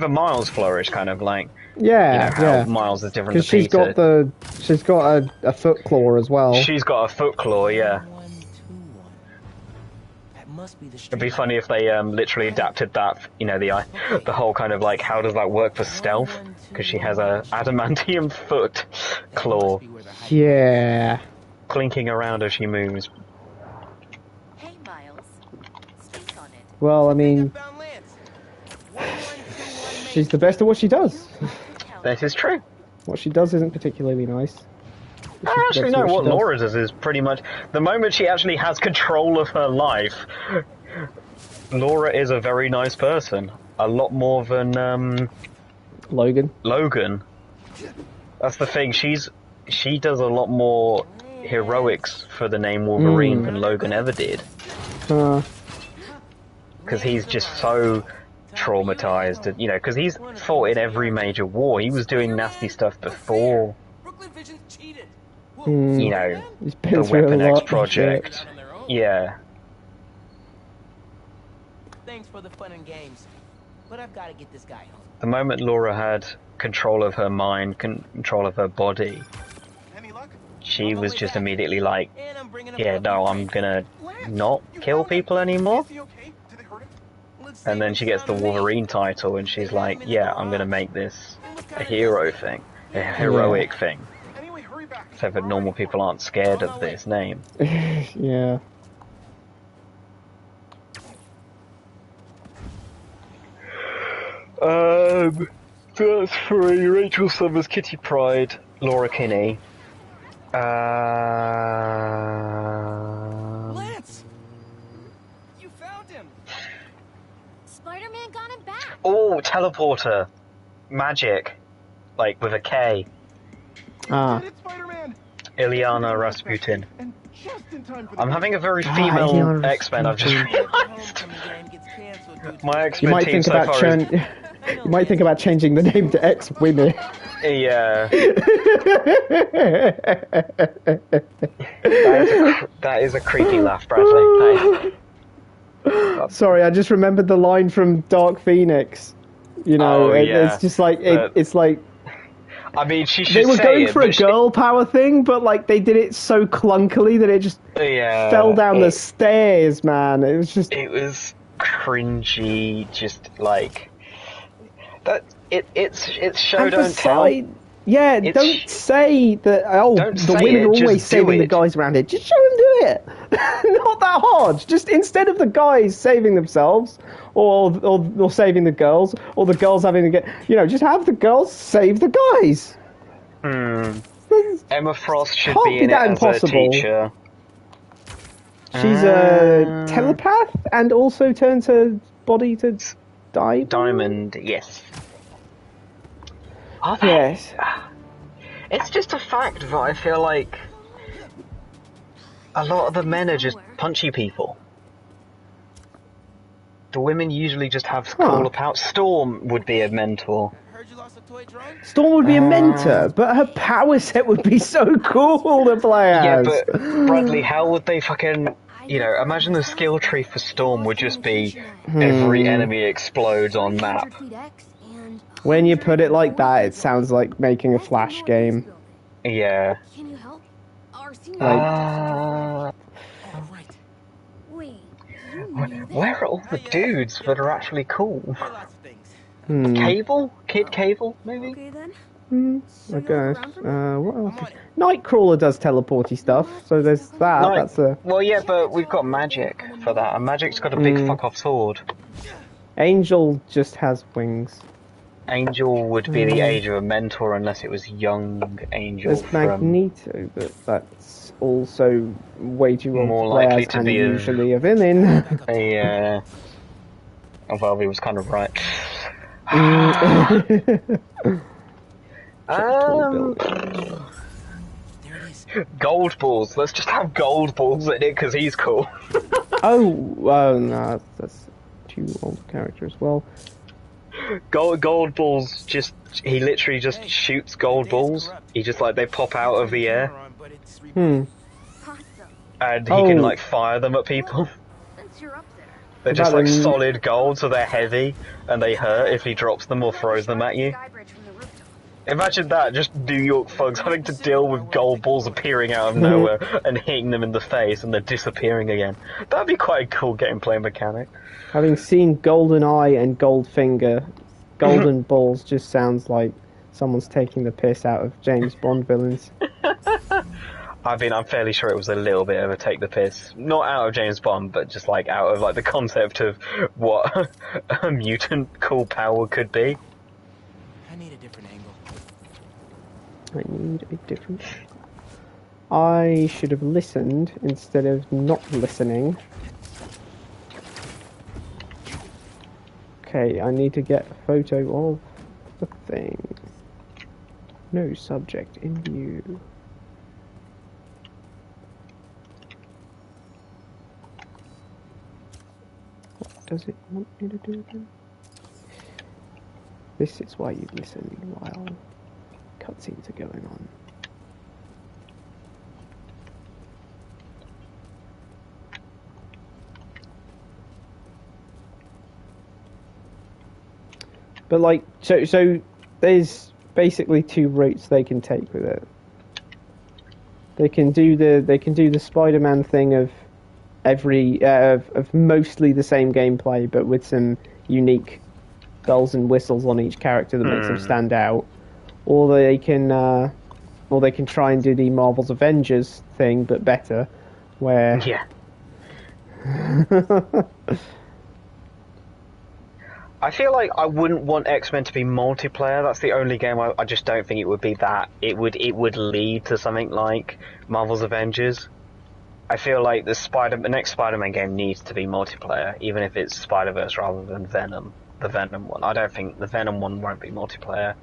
Speaker 5: Miles flourish, kind of like...
Speaker 1: Yeah,
Speaker 5: how Miles is different to
Speaker 1: Peter. Because she's got a foot claw as well.
Speaker 5: She's got a foot claw, yeah. It'd be funny if they literally adapted that, the whole kind of like, how does that work for stealth? Because she has a adamantium foot claw.
Speaker 1: Yeah.
Speaker 5: Clinking around as she moves.
Speaker 9: Hey, Miles. Speak on it.
Speaker 1: Well, I mean... she's the best at what she does.
Speaker 5: That is true.
Speaker 1: What she does isn't particularly nice.
Speaker 5: Actually, no, what Laura does is pretty much... The moment she actually has control of her life, Laura is a very nice person. A lot more than... Logan. That's the thing, she does a lot more heroics for the name Wolverine than Logan ever did. Because he's just so... traumatized, because he's fought in every major war. He was doing nasty stuff before, the Weapon X project. Yeah.
Speaker 7: Thanks for the fun and games, but I've got to get this guy home.
Speaker 5: The moment Laura had control of her mind, control of her body, she was just immediately like, yeah, no, I'm gonna not kill people anymore.
Speaker 3: Is he okay? Did they hurt him?
Speaker 5: And then she gets the Wolverine title, and she's like, "Yeah, I'm gonna make this a hero thing, a heroic thing,
Speaker 3: Anyway, hurry back.
Speaker 5: so that normal people aren't scared of this name."
Speaker 1: Yeah.
Speaker 5: So that's 3. Rachel Summers, Kitty Pryde, Laura Kinney.
Speaker 7: Lance! You found him!
Speaker 9: Spider-Man got him back.
Speaker 5: Oh, teleporter, magic, like with a K.
Speaker 1: Ah.
Speaker 3: Spider-Man.
Speaker 5: Ilyana Rasputin.
Speaker 3: And just in time for the
Speaker 5: I'm having a very
Speaker 1: Ilyana
Speaker 5: female X-Men. I've just
Speaker 1: Rasputin.
Speaker 5: realised. My
Speaker 1: You
Speaker 5: X-Men
Speaker 1: might
Speaker 5: team
Speaker 1: think
Speaker 5: so
Speaker 1: about
Speaker 5: far is...
Speaker 1: you might think about changing the name to X-Women.
Speaker 5: Yeah. That is a creepy laugh, Bradley.
Speaker 1: Sorry, I just remembered the line from Dark Phoenix. You know, it's just like it's like.
Speaker 5: I mean, she should
Speaker 1: They were
Speaker 5: say
Speaker 1: going
Speaker 5: it,
Speaker 1: for a
Speaker 5: but
Speaker 1: girl power thing, but like they did it so clunkily that it just fell down the stairs, man. It was just.
Speaker 5: It was cringy, just like that. It's show don't tell.
Speaker 1: Yeah, don't say that. Oh, the women are always saving the guys around it. Just show them do it. Not that hard. Just instead of the guys saving themselves, or saving the girls, or the girls having to get, just have the girls save the guys.
Speaker 5: Emma Frost should
Speaker 1: Can't
Speaker 5: be in it as
Speaker 1: impossible.
Speaker 5: a teacher.
Speaker 1: She's a telepath and also turns her body to
Speaker 5: diamond. Yes.
Speaker 1: Yes.
Speaker 5: It's just a fact that I feel like a lot of the men are just punchy people. The women usually just have cool about. Storm would be a mentor.
Speaker 1: Storm would be a mentor, but her power set would be so cool to play as.
Speaker 5: Yeah, but Bradley, how would they fucking... imagine the skill tree for Storm would just be every enemy explodes on map.
Speaker 1: When you put it like that, it sounds like making a Flash game.
Speaker 5: Yeah.
Speaker 9: Can you help? Our senior
Speaker 5: Where are all the dudes that are actually cool? Cable? Kid Cable, maybe?
Speaker 9: Okay then.
Speaker 1: I guess. What else? Nightcrawler does teleporty stuff, so there's that.
Speaker 5: Well, yeah, but we've got Magic for that, and Magic's got a big fuck-off sword.
Speaker 1: Angel just has wings.
Speaker 5: Angel would be the age of a mentor unless it was young Angel.
Speaker 1: There's Magneto, but that's also way too old
Speaker 5: more
Speaker 1: to play
Speaker 5: likely
Speaker 1: as
Speaker 5: to
Speaker 1: and
Speaker 5: be
Speaker 1: usually a villain.
Speaker 5: Yeah. Well, he was kind of right. Gold balls. Let's just have gold balls in it because he's cool.
Speaker 1: No, that's too old a character as well.
Speaker 5: Gold balls. He literally just shoots gold balls. He just they pop out of the air. And he can fire them at people. They're just solid gold, so they're heavy and they hurt if he drops them or throws them at you. Imagine that, just New York thugs having to deal with gold balls appearing out of nowhere and hitting them in the face and they're disappearing again. That'd be quite a cool gameplay mechanic.
Speaker 1: Having seen Golden Eye and Goldfinger, Golden Balls just sounds like someone's taking the piss out of James Bond villains.
Speaker 5: I mean, I'm fairly sure it was a little bit of a take the piss. Not out of James Bond, but just out of the concept of what a mutant cool power could be.
Speaker 7: I need a different angle.
Speaker 1: I should have listened instead of not listening. Okay, I need to get a photo of the thing. No subject in view. What does it want me to do again? This is why you listen while cutscenes are going on. But so there's basically two routes they can take with it. They can do the Spider-Man thing of of mostly the same gameplay, but with some unique bells and whistles on each character that makes them stand out, or they can try and do the Marvel's Avengers thing, but better, where
Speaker 5: Yeah. I feel like I wouldn't want X-Men to be multiplayer. That's the only game I just don't think it would be that. It would lead to something like Marvel's Avengers. I feel like the next Spider-Man game needs to be multiplayer, even if it's Spider-Verse rather than Venom. The Venom one. I don't think the Venom one won't be multiplayer.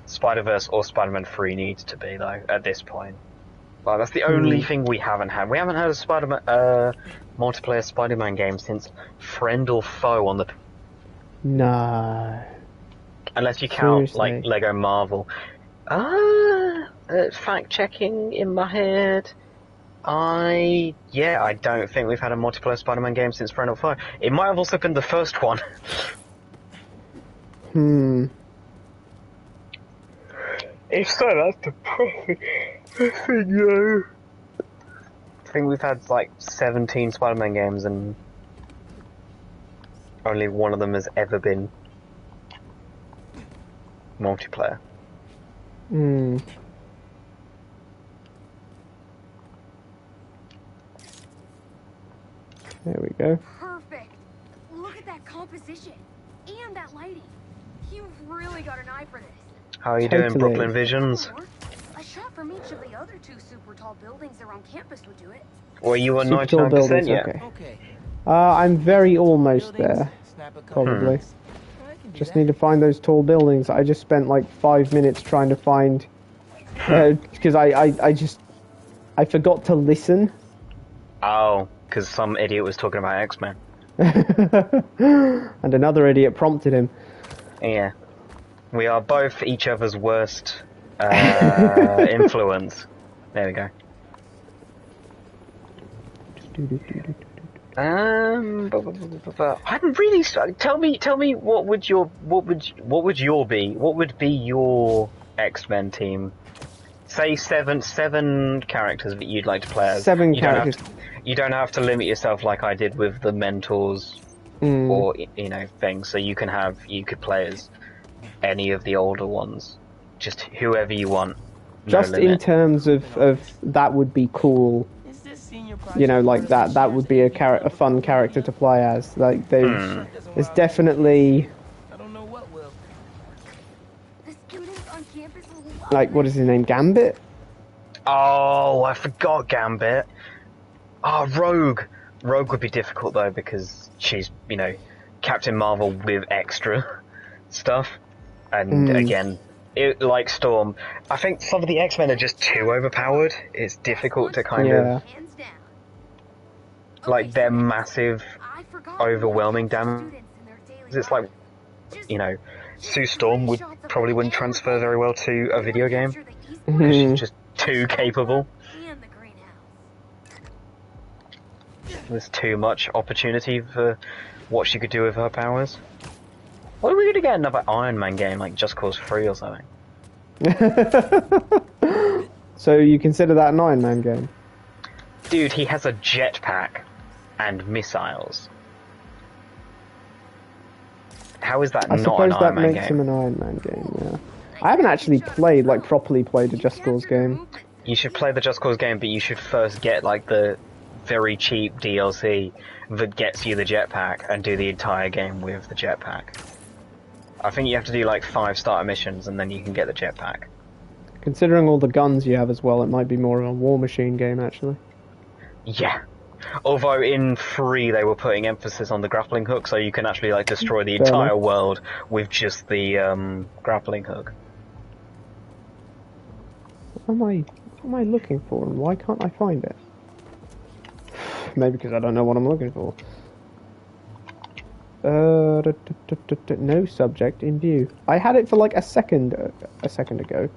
Speaker 5: Spider-Verse or Spider-Man 3 needs to be, though, at this point. Well, that's the only thing we haven't had. We haven't had a multiplayer Spider-Man game since Friend or Foe on the...
Speaker 1: No.
Speaker 5: Unless you count,
Speaker 1: Seriously?
Speaker 5: like, Lego Marvel. Fact-checking in my head. I don't think we've had a multiplayer Spider-Man game since Friend or Foe. It might have also been the first one. If so, that's depressing. I think we've had like 17 Spider-Man games and only one of them has ever been multiplayer.
Speaker 1: There we go.
Speaker 10: Perfect. Look at that composition and that lighting. You've really got an eye for this.
Speaker 5: How are you doing, Brooklyn Visions?
Speaker 10: A shot from each of the other 2 super tall buildings around campus would do it.
Speaker 5: Well, you were
Speaker 1: Super tall
Speaker 5: 99%
Speaker 1: buildings,
Speaker 5: yet.
Speaker 1: okay. I'm very almost there, probably. Just need to find those tall buildings. I just spent like 5 minutes trying to find... because I forgot to listen.
Speaker 5: Oh, because some idiot was talking about X-Men.
Speaker 1: And another idiot prompted him.
Speaker 5: Yeah. We are both each other's worst influence. There we go. I'm really sorry. Tell me what would be your X-Men team? Say seven characters that you'd like to play as.
Speaker 1: 7 characters.
Speaker 5: You don't have to limit yourself like I did with the mentors or things. So you could play as any of the older ones, just whoever you want.
Speaker 1: Just in terms of that would be cool. You know, like that would be a fun character to play as. Like there's definitely like, what is his name? Gambit?
Speaker 5: Oh, I forgot Gambit. Oh, Rogue. Rogue would be difficult though because she's, Captain Marvel with extra stuff. And again, like Storm, I think some of the X-Men are just too overpowered. It's difficult to kind of... Like, their massive, overwhelming damage. It's like, Sue Storm wouldn't transfer very well to a video game. Because she's just too capable. There's too much opportunity for what she could do with her powers. What are we gonna get another Iron Man game, like Just Cause 3 or something?
Speaker 1: So you consider that an Iron Man game?
Speaker 5: Dude, he has a jetpack and missiles. How is that not an Iron Man game? I suppose that makes him
Speaker 1: an Iron Man game, yeah. I haven't actually properly played a Just Cause game.
Speaker 5: You should play the Just Cause game, but you should first get, like, the very cheap DLC that gets you the jetpack and do the entire game with the jetpack. I think you have to do, like, 5 starter missions and then you can get the jetpack.
Speaker 1: Considering all the guns you have as well, it might be more of a War Machine game, actually.
Speaker 5: Yeah. Although in 3 they were putting emphasis on the grappling hook, so you can actually, like, destroy the entire world with just the grappling hook.
Speaker 1: What am I looking for, and why can't I find it? Maybe because I don't know what I'm looking for. No subject in view. I had it for like a second ago,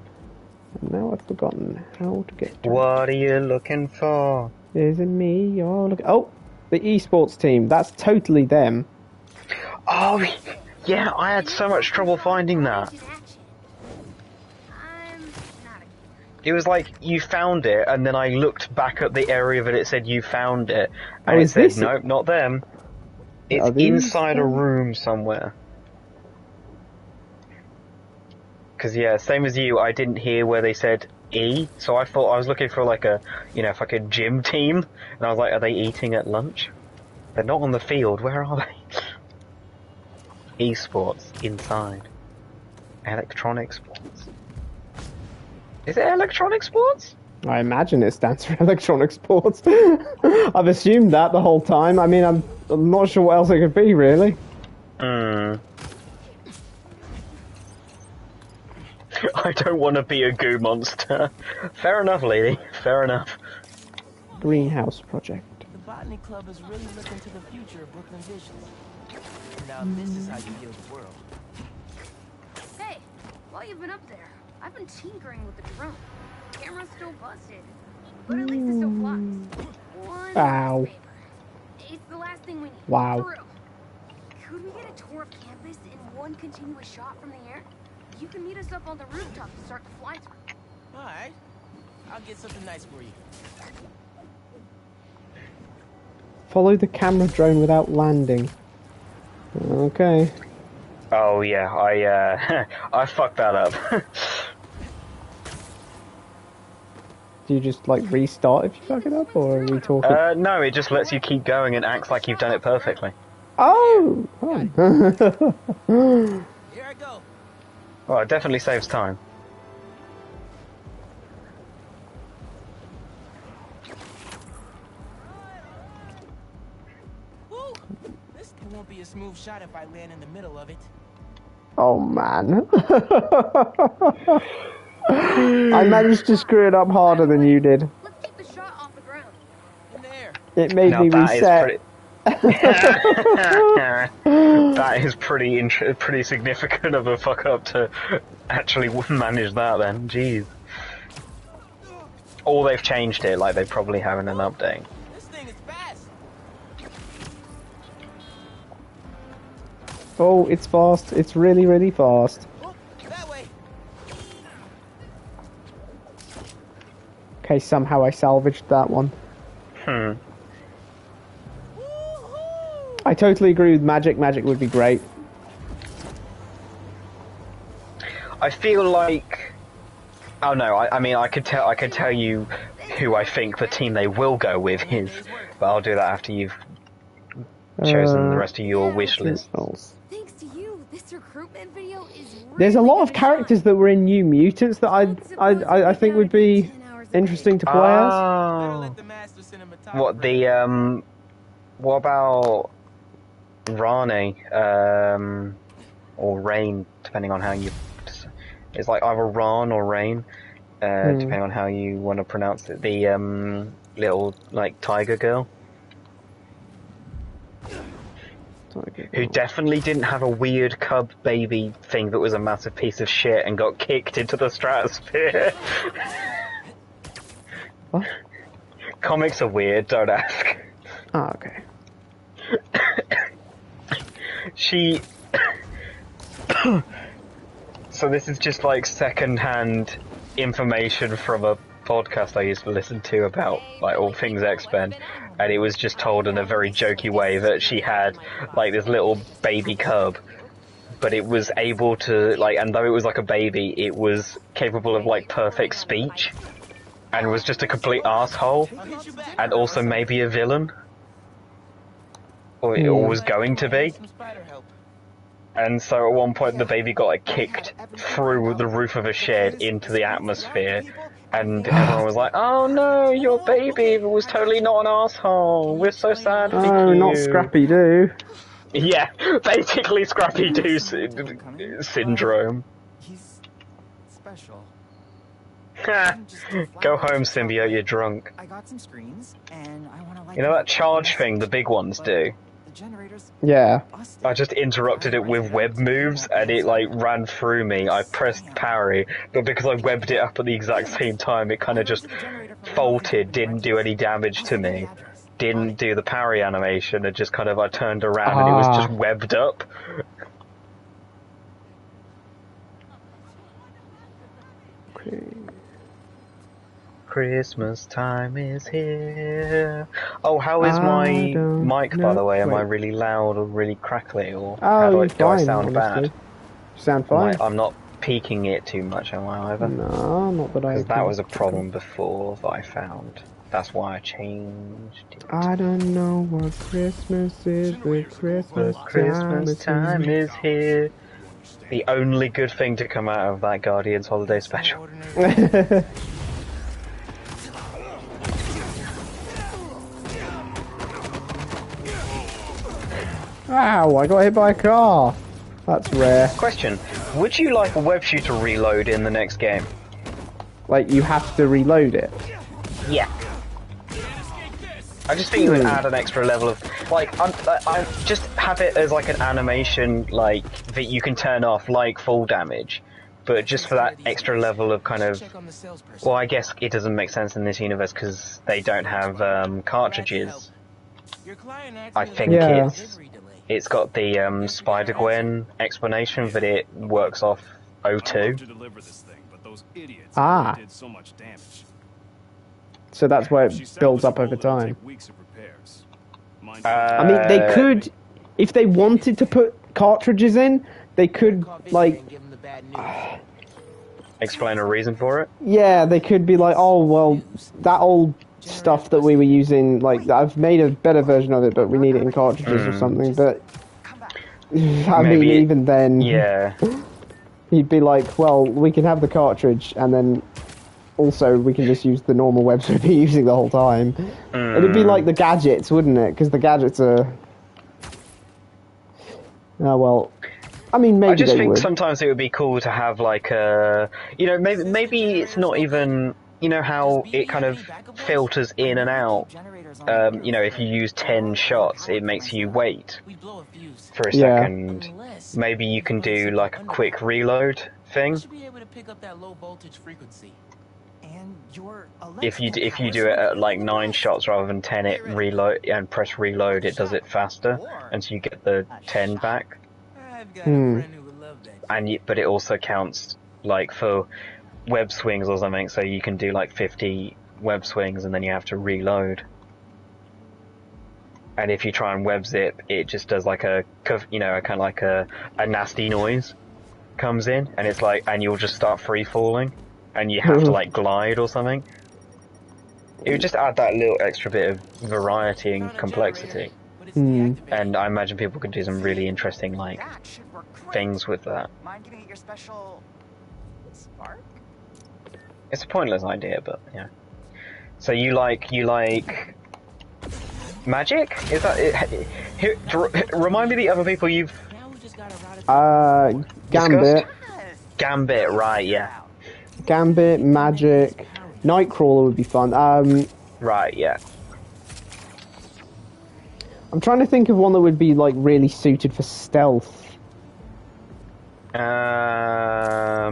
Speaker 1: and now I've forgotten how to get to
Speaker 5: What are you looking for?
Speaker 1: Is it me you're looking... Oh! The esports team. That's totally them.
Speaker 5: Oh, yeah, I had so much trouble finding that. It was like, you found it, and then I looked back at the area that it said you found it, and
Speaker 1: Oh,
Speaker 5: it
Speaker 1: is
Speaker 5: said,
Speaker 1: this it?
Speaker 5: nope, not them. It's
Speaker 1: Are these
Speaker 5: inside a
Speaker 1: them?
Speaker 5: room somewhere. Because, yeah, same as you, I didn't hear where they said E, so I thought I was looking for like a, like a gym team, and I was like, are they eating at lunch? They're not on the field, where are they? Esports, inside. Electronic sports. Is it electronic sports?
Speaker 1: I imagine it stands for electronic sports. I've assumed that the whole time. I mean, I'm not sure what else it could be, really.
Speaker 5: I don't want to be a goo monster. Fair enough, lady. Fair enough.
Speaker 1: Greenhouse project.
Speaker 7: The Botany Club is really looking to the future of Brooklyn Visions. Now this is how you heal the world.
Speaker 10: Hey, while you've been up there, I've been tinkering with the drone. Camera's still busted, but at least it still flies. One
Speaker 1: Ow.
Speaker 10: paper. It's the last thing we need.
Speaker 1: Wow.
Speaker 10: For real. Could we get a tour of campus in one continuous shot from the air? You can meet us up on the rooftop to start the fly through.
Speaker 7: All right, I'll get something nice for you.
Speaker 1: Follow the camera drone without landing. Okay.
Speaker 5: Oh yeah, I fucked that up.
Speaker 1: Do you just like restart if you fuck it up, or are we talking?
Speaker 5: No, it just lets you keep going and acts like you've done it perfectly.
Speaker 1: Oh!
Speaker 7: Here I go.
Speaker 5: Well, it definitely saves time.
Speaker 7: Woo! This won't be a smooth shot if I land in the middle of it.
Speaker 1: Oh man. I managed to screw it up harder than you did.
Speaker 10: Let's keep the shot off the ground.
Speaker 7: In there.
Speaker 1: It made
Speaker 5: Now
Speaker 1: me
Speaker 5: that
Speaker 1: reset.
Speaker 5: That is pretty significant of a fuck up to actually manage that then. Jeez. Or they've changed it, like they probably have in an update.
Speaker 7: This thing is fast.
Speaker 1: Oh, it's fast. It's really, really fast.
Speaker 7: Oh, that way.
Speaker 1: Okay, somehow I salvaged that one. I totally agree with magic. Magic would be great.
Speaker 5: I feel like, oh no, I mean I could tell you who I think the team they will go with is, but I'll do that after you've chosen the rest of your wish list.
Speaker 10: Thanks to you, this recruitment video is really
Speaker 1: There's a lot of
Speaker 10: gonna
Speaker 1: characters that were in New Mutants that I think would be interesting to play
Speaker 5: Oh, what the what about Rani, or Rain, depending on how you. It's like either Ran or Rain, depending on how you want to pronounce it. The little like tiger girl, who definitely didn't have a weird cub baby thing that was a massive piece of shit and got kicked into the stratosphere.
Speaker 1: What?
Speaker 5: Comics are weird, don't ask.
Speaker 1: Oh, okay.
Speaker 5: She. So this is just like second-hand information from a podcast I used to listen to about like all things X-Men, and it was just told in a very jokey way that she had like this little baby cub, but it was able to like, and though it was like a baby, it was capable of like perfect speech, and was just a complete asshole, and also maybe a villain, or was going to be. And so at one point the baby got like kicked through the roof of a shed into the atmosphere, and everyone was like, "Oh no, your baby was totally not an asshole. We're so sad for you."
Speaker 1: Oh, not Scrappy Doo.
Speaker 5: Yeah, basically Scrappy Doo syndrome.
Speaker 11: He's special.
Speaker 5: Go home, symbiote. You're drunk.
Speaker 11: I got some screens, and I want to like.
Speaker 5: You know that charge thing the big ones do?
Speaker 1: Yeah.
Speaker 5: I just interrupted it with web moves and it like ran through me. I pressed parry, but because I webbed it up at the exact same time, it kind of just faulted, didn't do any damage to me, didn't do the parry animation, and just kind of I turned around and it was just webbed up.
Speaker 1: Okay.
Speaker 5: Christmas time is here. Oh, how is
Speaker 1: I
Speaker 5: my
Speaker 1: don't
Speaker 5: mic, by the
Speaker 1: know-
Speaker 5: way? Am I
Speaker 1: wait.
Speaker 5: really loud or really crackly, or
Speaker 1: Oh, you're
Speaker 5: do I
Speaker 1: fine,
Speaker 5: sound
Speaker 1: honestly.
Speaker 5: bad?
Speaker 1: You sound fine.
Speaker 5: I'm not peaking it too much, am I, either?
Speaker 1: No, not that I
Speaker 5: Because that
Speaker 1: can
Speaker 5: was a
Speaker 1: think of.
Speaker 5: problem before that I found. That's why I changed it.
Speaker 1: I don't know what Christmas is, but Christmas time is
Speaker 5: here. The only good thing to come out of that Guardians holiday special.
Speaker 1: here. Ow, I got hit by a car. That's rare.
Speaker 5: Question, would you like a web shooter reload in the next game?
Speaker 1: Like, you have to reload it?
Speaker 5: Yeah. I just think it would add an extra level of, like, I just have it as like an animation, like, that you can turn off, like full damage, but just for that extra level of kind of, well, I guess it doesn't make sense in this universe because they don't have cartridges. I think it's got the Spider-Gwen explanation that it works off O2.
Speaker 1: Ah. So that's why it builds up over time. I mean, they could, if they wanted to put cartridges in, they could, like...
Speaker 5: Explain a reason for it?
Speaker 1: Yeah, they could be like, oh, well, that old stuff that we were using, like, I've made a better version of it, but we need it in cartridges or something, but... I mean, even then...
Speaker 5: Yeah.
Speaker 1: You'd be like, well, we can have the cartridge, and then... Also, we can just use the normal webs we've been using the whole time. It'd be like the gadgets, wouldn't it? Because the gadgets are... Oh, well... I mean, maybe
Speaker 5: I just think
Speaker 1: would.
Speaker 5: sometimes it would be cool to have, like, a... You know, maybe it's not even... You know how it kind of filters in and out? You know, if you use 10 shots, it makes you wait for a second. Maybe you can do, like, a quick reload thing. If you do it at like 9 shots rather than 10, it reload and press reload. It does it faster, and so you get the 10 back. But it also counts like for web swings or something. So you can do like 50 web swings, and then you have to reload. And if you try and web zip, it just does like a kind of like a nasty noise comes in, and it's like, and you'll just start free falling. And you have to like glide or something. It would just add that little extra bit of variety and complexity. And I imagine people could do some really interesting like things with that.
Speaker 11: Mind giving it your special spark?
Speaker 5: It's a pointless idea, but yeah. So you like magic? Is that it? Here, remind me the other people you've
Speaker 1: Gambit.
Speaker 5: discussed? Gambit, right? Yeah.
Speaker 1: Gambit, magic, Nightcrawler would be fun.
Speaker 5: Right, yeah.
Speaker 1: I'm trying to think of one that would be like really suited for stealth.
Speaker 5: I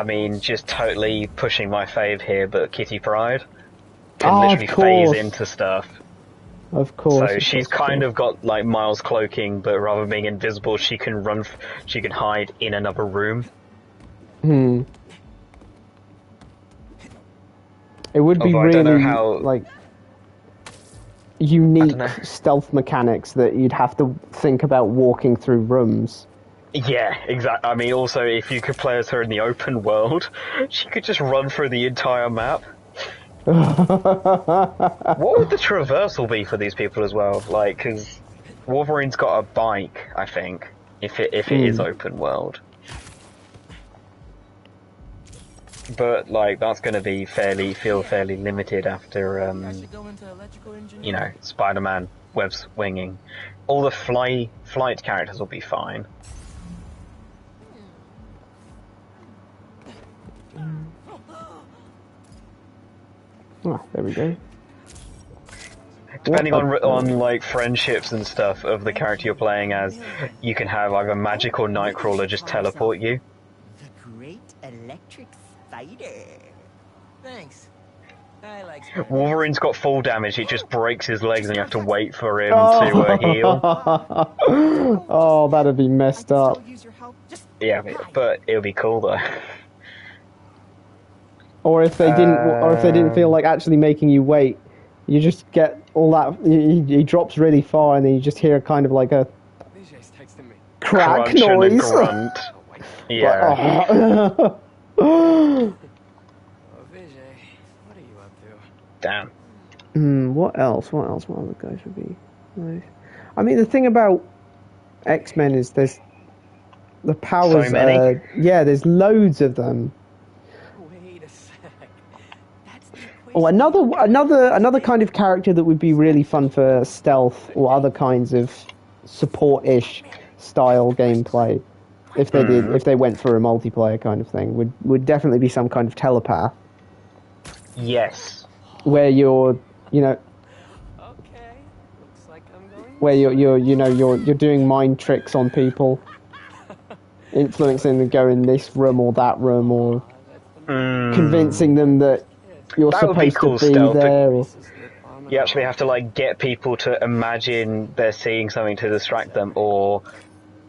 Speaker 5: mean, just totally pushing my fave here, but Kitty Pryde can literally phase into stuff.
Speaker 1: Of course.
Speaker 5: So she's kind of got like Miles cloaking, but rather than being invisible, she can she can hide in another room.
Speaker 1: It would be
Speaker 5: Although
Speaker 1: really
Speaker 5: I don't know how...
Speaker 1: like unique stealth mechanics that you'd have to think about walking through rooms.
Speaker 5: Yeah, exactly. I mean, also if you could play as her in the open world, she could just run through the entire map. What would the traversal be for these people as well? Like, because Wolverine's got a bike, I think, if it is open world. But like, that's going to be feel fairly limited after you know, Spider-Man web swinging. All the flight characters will be fine.
Speaker 1: Oh, there we go.
Speaker 5: Depending on like friendships and stuff of the character you're playing as, you can have either Magic or Nightcrawler just teleport you.
Speaker 11: The great electric spider. Thanks. I like
Speaker 5: Wolverine's got full damage, it just breaks his legs and you have to wait for him to heal.
Speaker 1: Oh, that'd be messed up.
Speaker 5: Yeah, but it'll be cool though.
Speaker 1: Or if they didn't feel like actually making you wait, you just get all that. He drops really far, and then you just hear kind of like a
Speaker 2: Vijay's texting me.
Speaker 1: crack
Speaker 5: crunch
Speaker 1: noise.
Speaker 5: and a grunt. Yeah.
Speaker 1: Like,
Speaker 2: Oh, Vijay, what are you up to?
Speaker 5: Damn.
Speaker 1: What else? What other guys would be nice? I mean, the thing about X-Men is there's the powers.
Speaker 5: So many?
Speaker 1: Yeah, there's loads of them.
Speaker 2: Wait a sec. That's the
Speaker 1: Oh, another kind of character that would be really fun for stealth or other kinds of support-ish style gameplay. If they went for a multiplayer kind of thing, would definitely be some kind of telepath.
Speaker 5: Yes.
Speaker 1: Where you're
Speaker 2: Okay. Looks like I'm going.
Speaker 1: where you're doing mind tricks on people, influencing them to go in this room or that room, or convincing them that you're
Speaker 5: That would be
Speaker 1: supposed
Speaker 5: cool
Speaker 1: to be
Speaker 5: stealth.
Speaker 1: there. Or...
Speaker 5: You actually have to like get people to imagine they're seeing something to distract them, or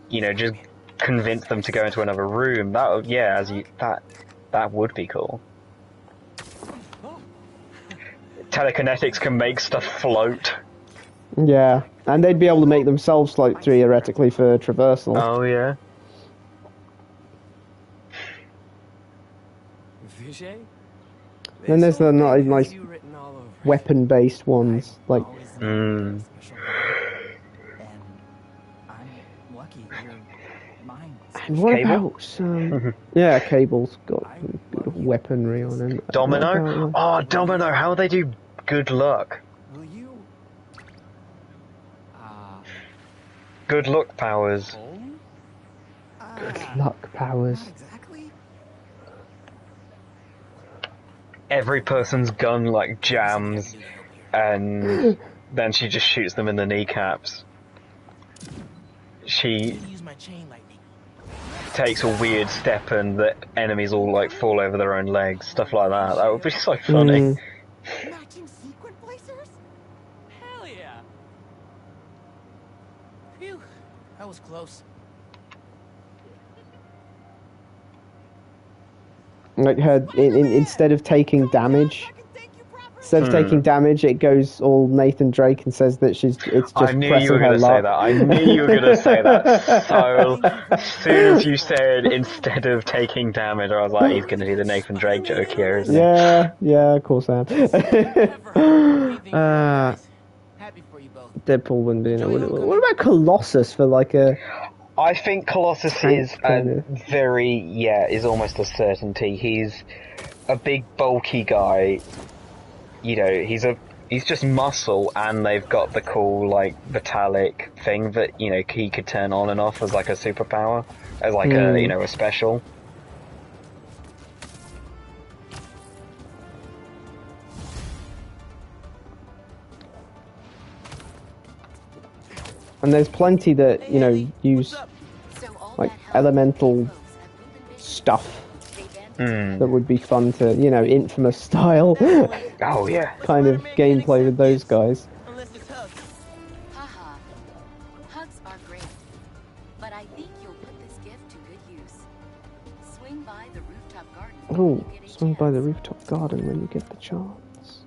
Speaker 5: just convince them to go into another room. That would be cool. Telekinetics can make stuff float.
Speaker 1: Yeah, and they'd be able to make themselves float theoretically for traversal.
Speaker 5: Oh yeah.
Speaker 2: Vijay?
Speaker 1: Then there's the nice weapon-based ones, like.
Speaker 7: And I'm lucky you're mine.
Speaker 1: And what
Speaker 5: Cable?
Speaker 1: about yeah, Cable's got beautiful weaponry on him.
Speaker 5: Domino? Oh, Domino! How they do good luck?
Speaker 7: Will you?
Speaker 5: Good luck powers.
Speaker 1: Good luck powers.
Speaker 7: Exactly.
Speaker 5: Every person's gun like jams, and then she just shoots them in the kneecaps. She takes a weird step and the enemies all like fall over their own legs, stuff like that. That would be so funny.
Speaker 11: Matching sequin placers?
Speaker 2: Hell yeah.
Speaker 7: Phew, that was close.
Speaker 1: Like her, instead of taking damage, it goes all Nathan Drake and says that it's just
Speaker 5: I knew
Speaker 1: pressing
Speaker 5: you were
Speaker 1: her
Speaker 5: going to say
Speaker 1: luck.
Speaker 5: that. I knew you were going to say that. So, as soon as you said instead of taking damage, I was like, he's going to do the Nathan Drake joke here, isn't he?
Speaker 1: Yeah, of course I am.
Speaker 7: Happy for you both.
Speaker 1: Deadpool wouldn't be in it, would it? What about Colossus for like a...
Speaker 5: I think Colossus is is almost a certainty. He's a big, bulky guy. He's just muscle, and they've got the cool, like, metallic thing that, he could turn on and off as, like, a superpower. As, like, a special.
Speaker 1: And there's plenty that, use, like, elemental stuff that would be fun to, Infamous style.
Speaker 5: Oh, yeah.
Speaker 1: Kind of gameplay with those guys.
Speaker 9: Haha. Hugs are great. But I think you'll put this gift to good use. Swing by the rooftop garden.
Speaker 1: Oh, swing by the rooftop garden when you get the chance.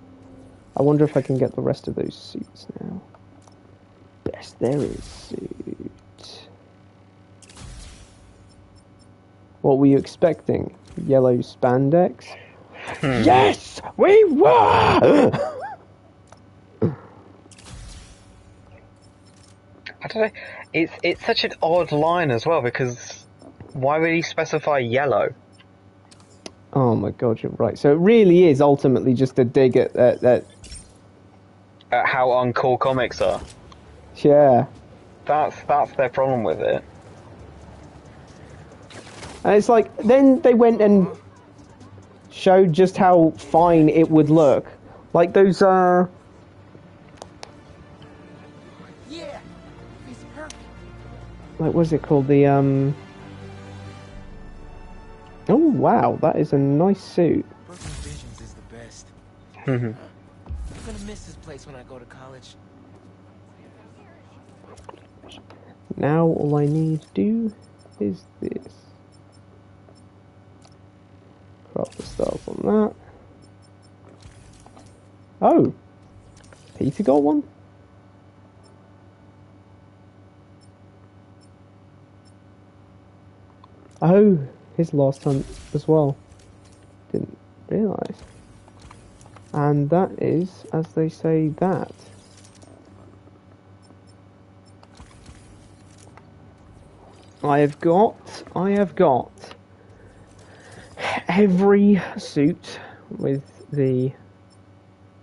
Speaker 1: I wonder if I can get the rest of those suits now. Best there is suit. What were you expecting? Yellow spandex? Yes! We were!
Speaker 5: I don't know. It's such an odd line as well, because why would he specify yellow?
Speaker 1: Oh my god, you're right. So it really is ultimately just a dig at
Speaker 5: how uncool comics are.
Speaker 1: Yeah.
Speaker 5: That's their problem with it.
Speaker 1: And it's like, then they went and showed just how fine it would look. Like those,
Speaker 7: Yeah, it's perfect.
Speaker 1: like, what's it called? The, oh wow, that is a nice suit.
Speaker 7: Brooklyn Visions is the best.
Speaker 5: Mhm.
Speaker 7: I'm gonna miss this place when I go to college.
Speaker 1: Now all I need to do is this. Craft the stars on want that. Oh, Peter got one. Oh, his last hunt as well. Didn't realise. And that is, as they say, that. I have got every suit with the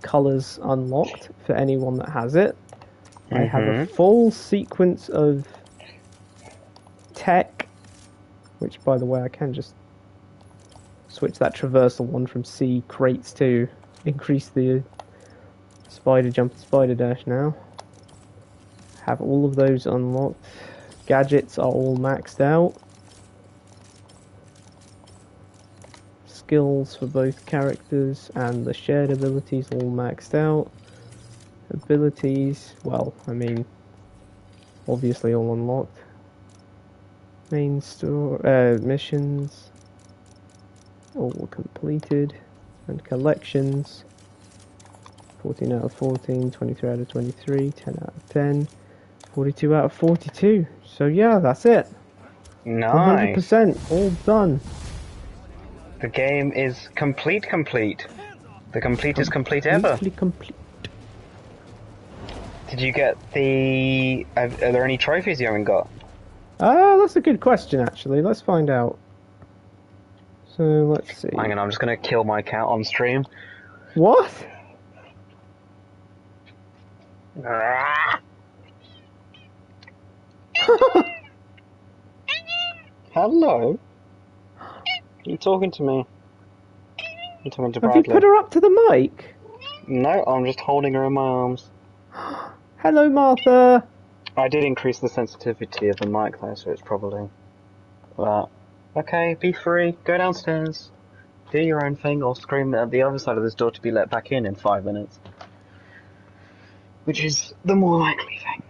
Speaker 1: colours unlocked for anyone that has it. I have a full sequence of tech, which, by the way, I can just switch that traversal one from C crates to increase the spider jump and spider dash now. Have all of those unlocked. Gadgets are all maxed out. Skills for both characters and the shared abilities all maxed out. Abilities, well, I mean, obviously all unlocked. Main store, missions, all completed. And collections, 14 out of 14, 23 out of 23, 10 out of 10, 42 out of 42. So yeah, that's it.
Speaker 5: Nice.
Speaker 1: 100%, all done.
Speaker 5: The game is complete. The completest complete ever.
Speaker 1: Complete.
Speaker 5: Did you get the... Are there any trophies you haven't got?
Speaker 1: That's a good question, actually. Let's find out. So, let's see.
Speaker 5: Hang on, I'm just going to kill my cat on stream.
Speaker 1: What?
Speaker 5: Hello? Are you talking to me? I'm talking to Bradley.
Speaker 1: Have you put her up to the mic?
Speaker 5: No, I'm just holding her in my arms.
Speaker 1: Hello, Martha.
Speaker 5: I did increase the sensitivity of the mic though, so it's probably... But, okay, be free, go downstairs, do your own thing, or scream at the other side of this door to be let back in 5 minutes. Which is the more likely thing.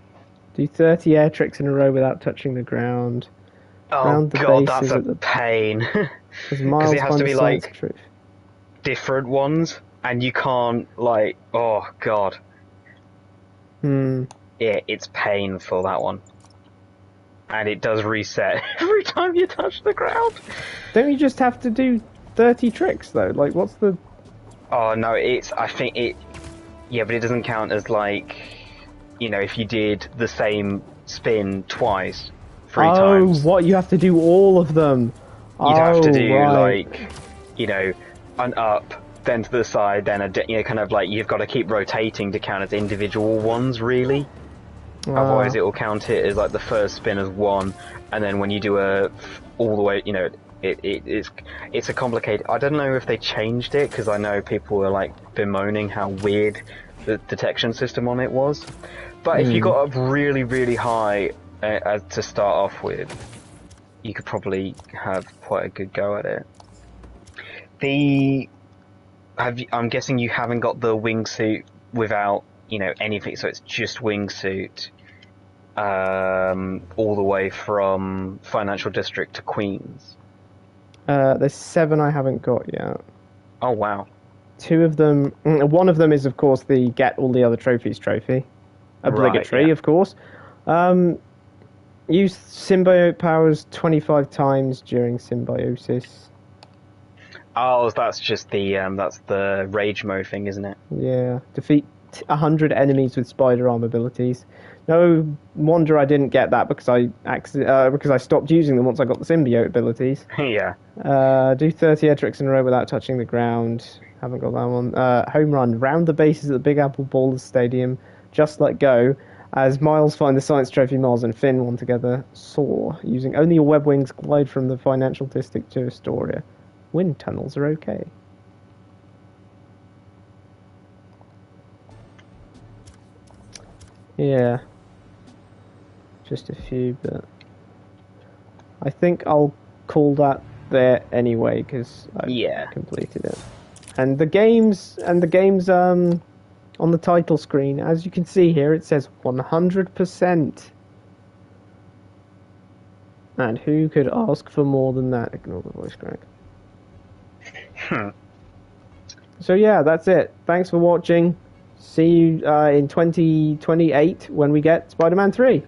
Speaker 1: Do 30 air tricks in a row without touching the ground.
Speaker 5: Oh god, that's a pain. Because it has to be like different ones, and you can't like, oh god. Yeah, it's painful, that one. And it does reset every time you touch the ground.
Speaker 1: Don't you just have to do 30 tricks though? Like, what's the...
Speaker 5: Oh no, I think it... Yeah, but it doesn't count as like, you know, if you did the same spin twice, 3 times.
Speaker 1: Oh, what, you have to do all of them?
Speaker 5: You'd have to do like, you know, an up, then to the side, then you know, kind of like you've got to keep rotating to count as individual ones, really. Otherwise, it will count it as like the first spin as one, and then when you do all the way, you know, it's a complicated. I don't know if they changed it because I know people were like bemoaning how weird the detection system on it was. But if you got up really, really high to start off with, you could probably have quite a good go at it. I'm guessing you haven't got the wingsuit without, you know, anything, so it's just wingsuit all the way from Financial District to Queens.
Speaker 1: There's 7 I haven't got yet.
Speaker 5: Oh wow.
Speaker 1: 2 of them, one of them is of course the get all the other trophies trophy. Obligatory,
Speaker 5: right, yeah.
Speaker 1: Of course. Use symbiote powers 25 times during symbiosis.
Speaker 5: Oh, that's just that's the rage mode thing, isn't it?
Speaker 1: Yeah. Defeat 100 enemies with spider arm abilities. No wonder I didn't get that because I stopped using them once I got the symbiote abilities.
Speaker 5: Yeah.
Speaker 1: Do 30 air tricks in a row without touching the ground. Haven't got that one. Home run. Round the bases of the Big Apple Ballers Stadium. Just let go. As Miles find the science trophy, Miles and Finn one together soar. Using only your web wings, glide from the Financial District to Astoria. Wind tunnels are okay. Yeah. Just a few, but I think I'll call that there anyway because I completed it. And the games on the title screen, as you can see here, it says 100%. And who could ask for more than that? Ignore the voice crack. So yeah, that's it. Thanks for watching. See you in 2028 when we get Spider-Man 3.